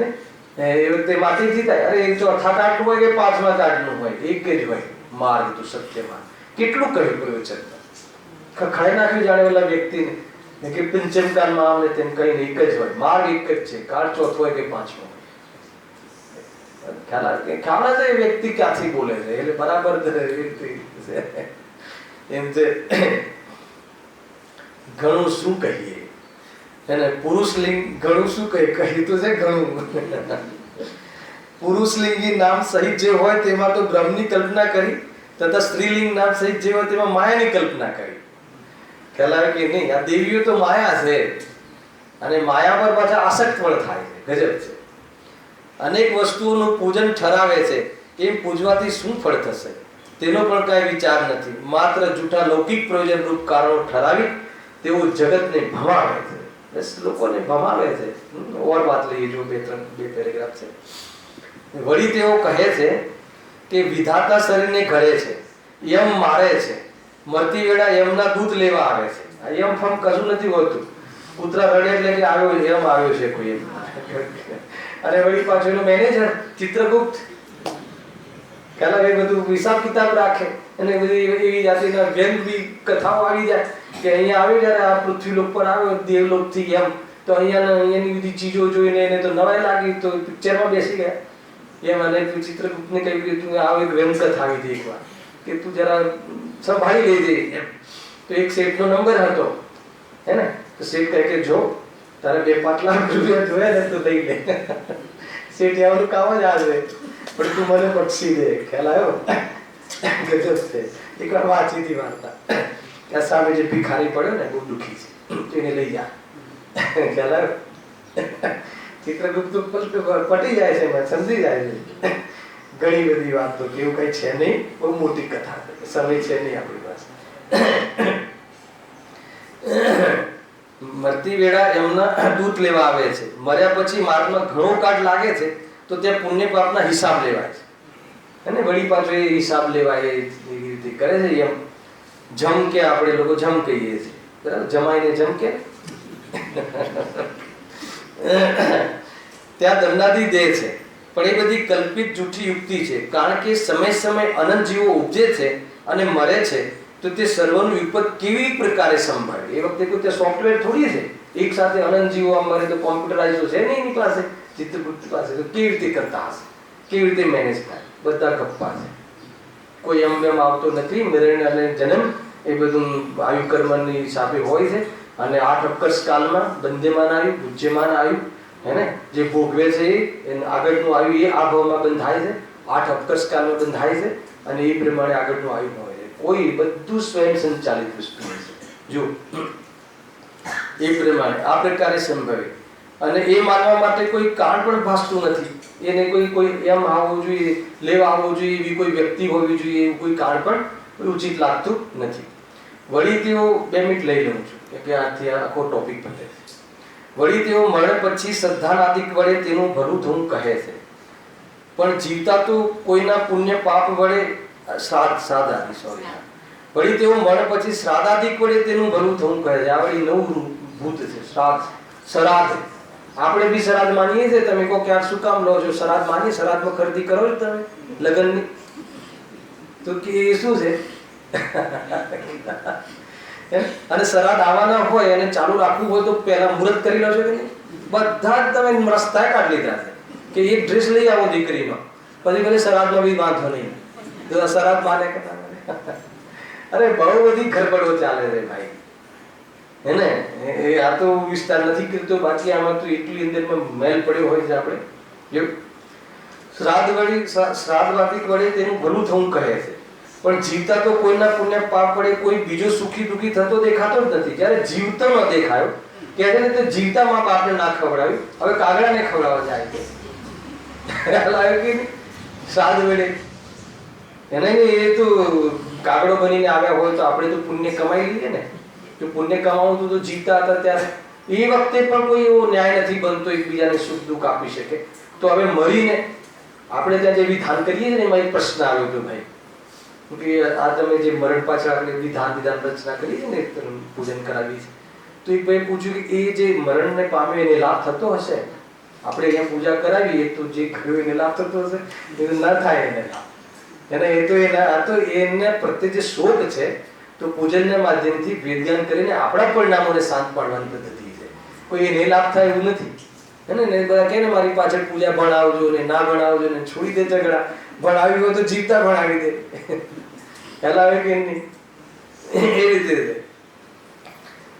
વખતે માટીથી થાય. અરે એ ચોથા કાળનું હોય કે પાંચમા કાળનું હોય, એક જ હોય માર્ગ. તો સત્યમાં કેટલું કહ્યું પ્રવચન, ખખાઈ નાખ્યું જાણે ઓલા વ્યક્તિને કે પંચમ કાળમાં આમ ને તેમ કહીને એક જ હોય, માર્ગ એક જ છે. કાળ ચોથો હોય કે પાંચમો હોય. ખ્યાલ આવે એ વ્યક્તિ ક્યાંથી બોલે છે એટલે બરાબર એમ છે. ઘણું શું કહીએ એને પુરુષ લિંગ, ઘણું શું કહીએ તો છે ઘણું. પુરુષ લિંગી નામ સહિત જે હોય તેમાં તો બ્રહ્મની કલ્પના કરી, તથા સ્ત્રીલિંગ નામ સહિત જે હોય તેમાં માયાની કલ્પના કરી. ખ્યાલ આવે કે નહીં? આ દેવીઓ તો માયા છે અને માયા પર પાછા આસક્ત પણ થાય છે. ગજબ છે. અનેક વસ્તુઓનું પૂજન ઠરાવે છે, એમ પૂજવાથી શું ફળ થશે તેનો પણ કાંઈ વિચાર નથી. માત્ર જૂઠા લૌકિક પ્રયોજન રૂપ કારણો ઠરાવી તેઓ જગતને ભમાવે છે. બસ લોકોને ભમાવે છે. ઓર વાત લઈએ, જો બે પેરેગ્રાફ છે. વળી તેઓ કહે છે કે વિધાતા શરીરને ઘડે છે, યમ મારે છે, મરતી વેળા યમના દૂધ લેવા આવે છે. આ યમ ફમ કશું નથી હોતું. કૂતરા રડે એટલે કે આવ્યો યમ આવ્યો છે કોઈ એમ. અને વળી પાછું એનો મેનેજર ચિત્રગુપ્ત પેલા એ બધું હિસાબ કિતાબ રાખે અને બધી એવી જાતિના વ્યંગ બી કથાઓ આવી જાય કે અહીંયા આવ્યો જયારે આ પૃથ્વીલોક પર આવ્યો દેવલોકથી એમ, તો અહીંયાની બધી ચીજો જોઈને એને તો નવાઈ લાગી, તો પિક્ચરમાં બેસી ગયા એમ. અને ચિત્રગુપ્તને કહ્યું કે તું આવો એક વ્યંગ કથા આવી હતી એકવાર કે તું જરા સંભાળી લેજે એમ. તો એક શેઠનો નંબર હતો હે ને, તો શેઠ કહે કે જો તારે 2-5 લાખ રૂપિયા જોયા ને તો લઈ લે. શેઠ આવનું કામ જ આવે પણ તું મને પક્ષી દે. ખ્યાલ આવ્યો? ગજબ છે. એકવાર વાંચી હતી વાર્તા. ત્યાં સામે જે ભિખારી પડ્યો ને બહુ દુઃખી છે, એને લઈ જા. ખ્યાલ આવ્યો? ચિત્રગુપ્ત પટી જાય છે, સમજી જાય છે. ઘણી બધી વાત તો કેવું કઈ છે નહીં, બહુ મોટી કથા, સમય છે નહીં આપણી પાસે. મરતી વેળા એમના દૂત લેવા આવે છે, મર્યા પછી માર્ગમાં ઘણો કાટ લાગે છે તો ત્યાં પુણ્ય પાપના હિસાબ લેવાય છે, અને વળી પાછો એ હિસાબ લેવાય એવી રીતે કરે છે. એમ જમ કે આપણે લોકો જમ કહીએ છીએ, બરાબર, જમાઈને જમ કે ત્યાં દંડાદી દે છે. પણ એ બધી કલ્પિત જૂઠી યુક્તિ છે, કારણ કે સમય સમય અનંત જીવો ઉપજે છે અને મરે છે, તો તે સર્વનું વિપત કેવી પ્રકારે સંભાળે? એ વખતે કોઈ સોફ્ટવેર થોડી છે એક સાથે અનંત જીવો આમ મરે તો કોમ્પ્યુટરાઇઝ છે નહીં એની પાસે, ચિત્રગુપ્ત પાસે, તો કેવી રીતે કરતા હશે, કેવી રીતે મેનેજ થાય? બધા ગપ્પા છે, કોઈ એમ આવતો નથી. મરણ અને જન્મ એ બધું આયુકર્મની હિસાબે હોય છે. અને 8 અપકર્ષ કાલમાં બંધ્યમાન આવ્યું, પૂજ્યમાન આવ્યું, હેને, જે ભોગવે છે એ આગળનું આવ્યું એ આ ભાવમાં બંધાય છે, 8 અપકર્ષ કાલમાં બંધાય છે, અને એ પ્રમાણે આગળનું આવ્યું હોય છે. કોઈ બધું સ્વયં સંચાલિત વસ્તુ હોય છે. જો એ પ્રમાણે આ પ્રકારે સંભવે, અને એ માનવા માટે કોઈ કારણ પણ ભાસતું નથી. એને કોઈ એમ આવવું જોઈએ, લેવા આવવું જોઈએ, એવી કોઈ વ્યક્તિ હોવી જોઈએ, એવું કોઈ કારણ પણ ઉચિત લાગતું નથી. વળી તેઓ 2 મિનિટ લઈ લઉં છું કે આથી આખો ટોપિક પતે છે. વળી તેઓ મરણ પછી શ્રદ્ધાનાદિક વડે તેનું ભલું થવું કહે છે, પણ જીવતા તો કોઈના પુણ્ય પાપ વડે વળી તેઓ મરણ પછી શ્રાદ્ધાદિક વડે તેનું ભલું થવું કહે છે. આ વળી નવું ભૂત છે, શ્રાદ્ધ. આપણે બી શ્રાદ્ધ માનીએ છીએ. તમે કહો કે આ શું કામ લો છો? શ્રાદ્ધ માની, શ્રાદ્ધમાં ખરીદી કરો છો તમે લગ્નની, તો કે એ શું છે? અને શ્રાદ્ધ આવવાના હોય અને ચાલુ રાખવું હોય તો પહેલા મુહૂર્ત કરી લો છો કે નહીં? બધા જ તમે રસ્તા કાઢી લીધા છે કે એક ડ્રેસ લઈ આવો દીકરીનો, પછી ભલે શ્રાદ્ધમાં બી વાંધો નહીં, તો શ્રાદ્ધ માને કે ના માને. અરે બહુ બધી ગરબડો ચાલે છે ભાઈ, હેને. આ તો વિસ્તાર નથી કરતો, બાકી આમાં તો એટલી અંદરમાં મેલ પડ્યો હોય છે. આપણે જો શ્રાદ્ધવાદિક વડે તેનું ભલું થવું કહે છે, પણ જીવતા તો કોઈના પુણ્ય પાપ વડે કોઈ બીજો સુખી દુઃખી થતો દેખાતો જ નથી. જ્યારે જીવતો ન દેખાયો કે તો જીવતા મા બાપને ના ખવડાવ્યું, હવે કાગડાને ખવડાવવા જાય છે. શ્રાદ્ધ વેળે એને એ તો કાગડો બનીને આવ્યા હોય તો આપણે તો પુણ્ય કમાઈ લઈએ ને. જો પુણ્ય કમાવું તો જીવતા હતા ત્યારે એ વખતે પણ કોઈ એવો ન્યાય નથી બનતો એકબીજાને સુખ દુઃખ આપી શકે. તો હવે મળીને આપણે ત્યાં જે વિધાન કરીએ છીએ ને એમાં એક પ્રશ્ન આવ્યો હતો ભાઈ કે આ તમે જે મરણ પાછળ આપણે વિધાન રચના કરી છે ને, પૂજન કરાવી છે, તો એક ભાઈ પૂછ્યું કે એ જે મરણને પામે એને લાભ થતો હશે? આપણે અહીંયા પૂજા કરાવીએ તો જે કર્યું એને લાભ થતો હશે? એ ના થાય એને લાભ. એને એ તો આ તો એને પ્રત્યે જે શોક છે, તો પૂજનના માધ્યમથી વેદ્યાન કરીને આપણા પરિણામોને શાંત પાડવાની પદ્ધતિ છે. કોઈ એને લાભ થાય એવું નથી. એને બધા કહે ને મારી પાછળ પૂજા ભણાવજો ને ના ભણાવજો ને, છોડી દે ઝઘડા. ભણાવી હોય તો જીવતા ભણાવી દે, હેલાવે કે નહીં, એ રીતે.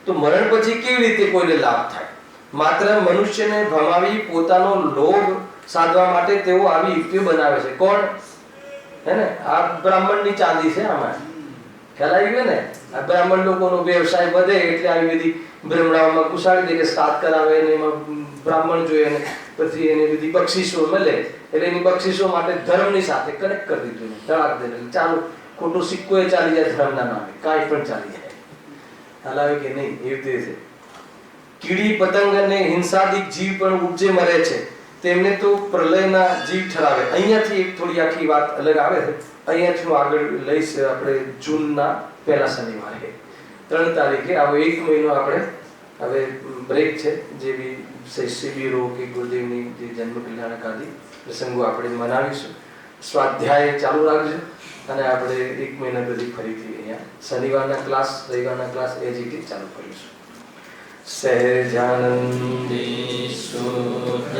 તો મરણ પછી કેવી રીતે કોઈને લાભ થાય? માત્ર મનુષ્યને ભમાવી પોતાનો લોભ સાધવા માટે તેઓ આવી યુક્તિઓ બનાવે છે. કોણ? હે ને, આ બ્રાહ્મણની ચાંદી છે. આમાં ખ્યાલ આવી ગયો ને? આ બ્રાહ્મણ લોકોનો વ્યવસાય વધે એટલે આવી બધી બ્રહ્મણાઓમાં કુશાળી દે કે શ્રાદ્ધ કરાવે ને એમાં બ્રાહ્મણ જોઈએ ને પછી એને બધી બક્ષિસો મળે, એટલે એની બક્ષિસો માટે ધર્મની સાથે કનેક્ટ કરી દીધું, ધડાક દે ચાલુ. ખોટો સિક્કો એ ચાલી જાય ધર્મના નામે, કાંઈ પણ ચાલી જાય. હલાવે કે નહીં, એવી રીતે છે. કીડી પતંગ અને હિંસાદિક જીવ પણ ઉપજે મરે છે, તેમને તો પ્રલયના જીવ ઠરાવે. અહીંયાથી એક થોડી આખી વાત અલગ આવે છે. અહીંયાથી હું આગળ લઈશ આપણે જૂનના પહેલા શનિવારે 3 તારીખે. આવો 1 મહિનો આપણે હવે બ્રેક છે, જે બી શિબિરો કે ગુરુદેવની જે જન્મ કલ્યાણકારી પ્રસંગો આપણે મનાવીશું. સ્વાધ્યાય ચાલુ રાખજો અને આપણે 1 મહિના પછી ફરીથી અહીંયા શનિવારના ક્લાસ, રવિવારના ક્લાસ એ જ રીતે ચાલુ કરીશું. સહેજાનંદી શુદ્ધ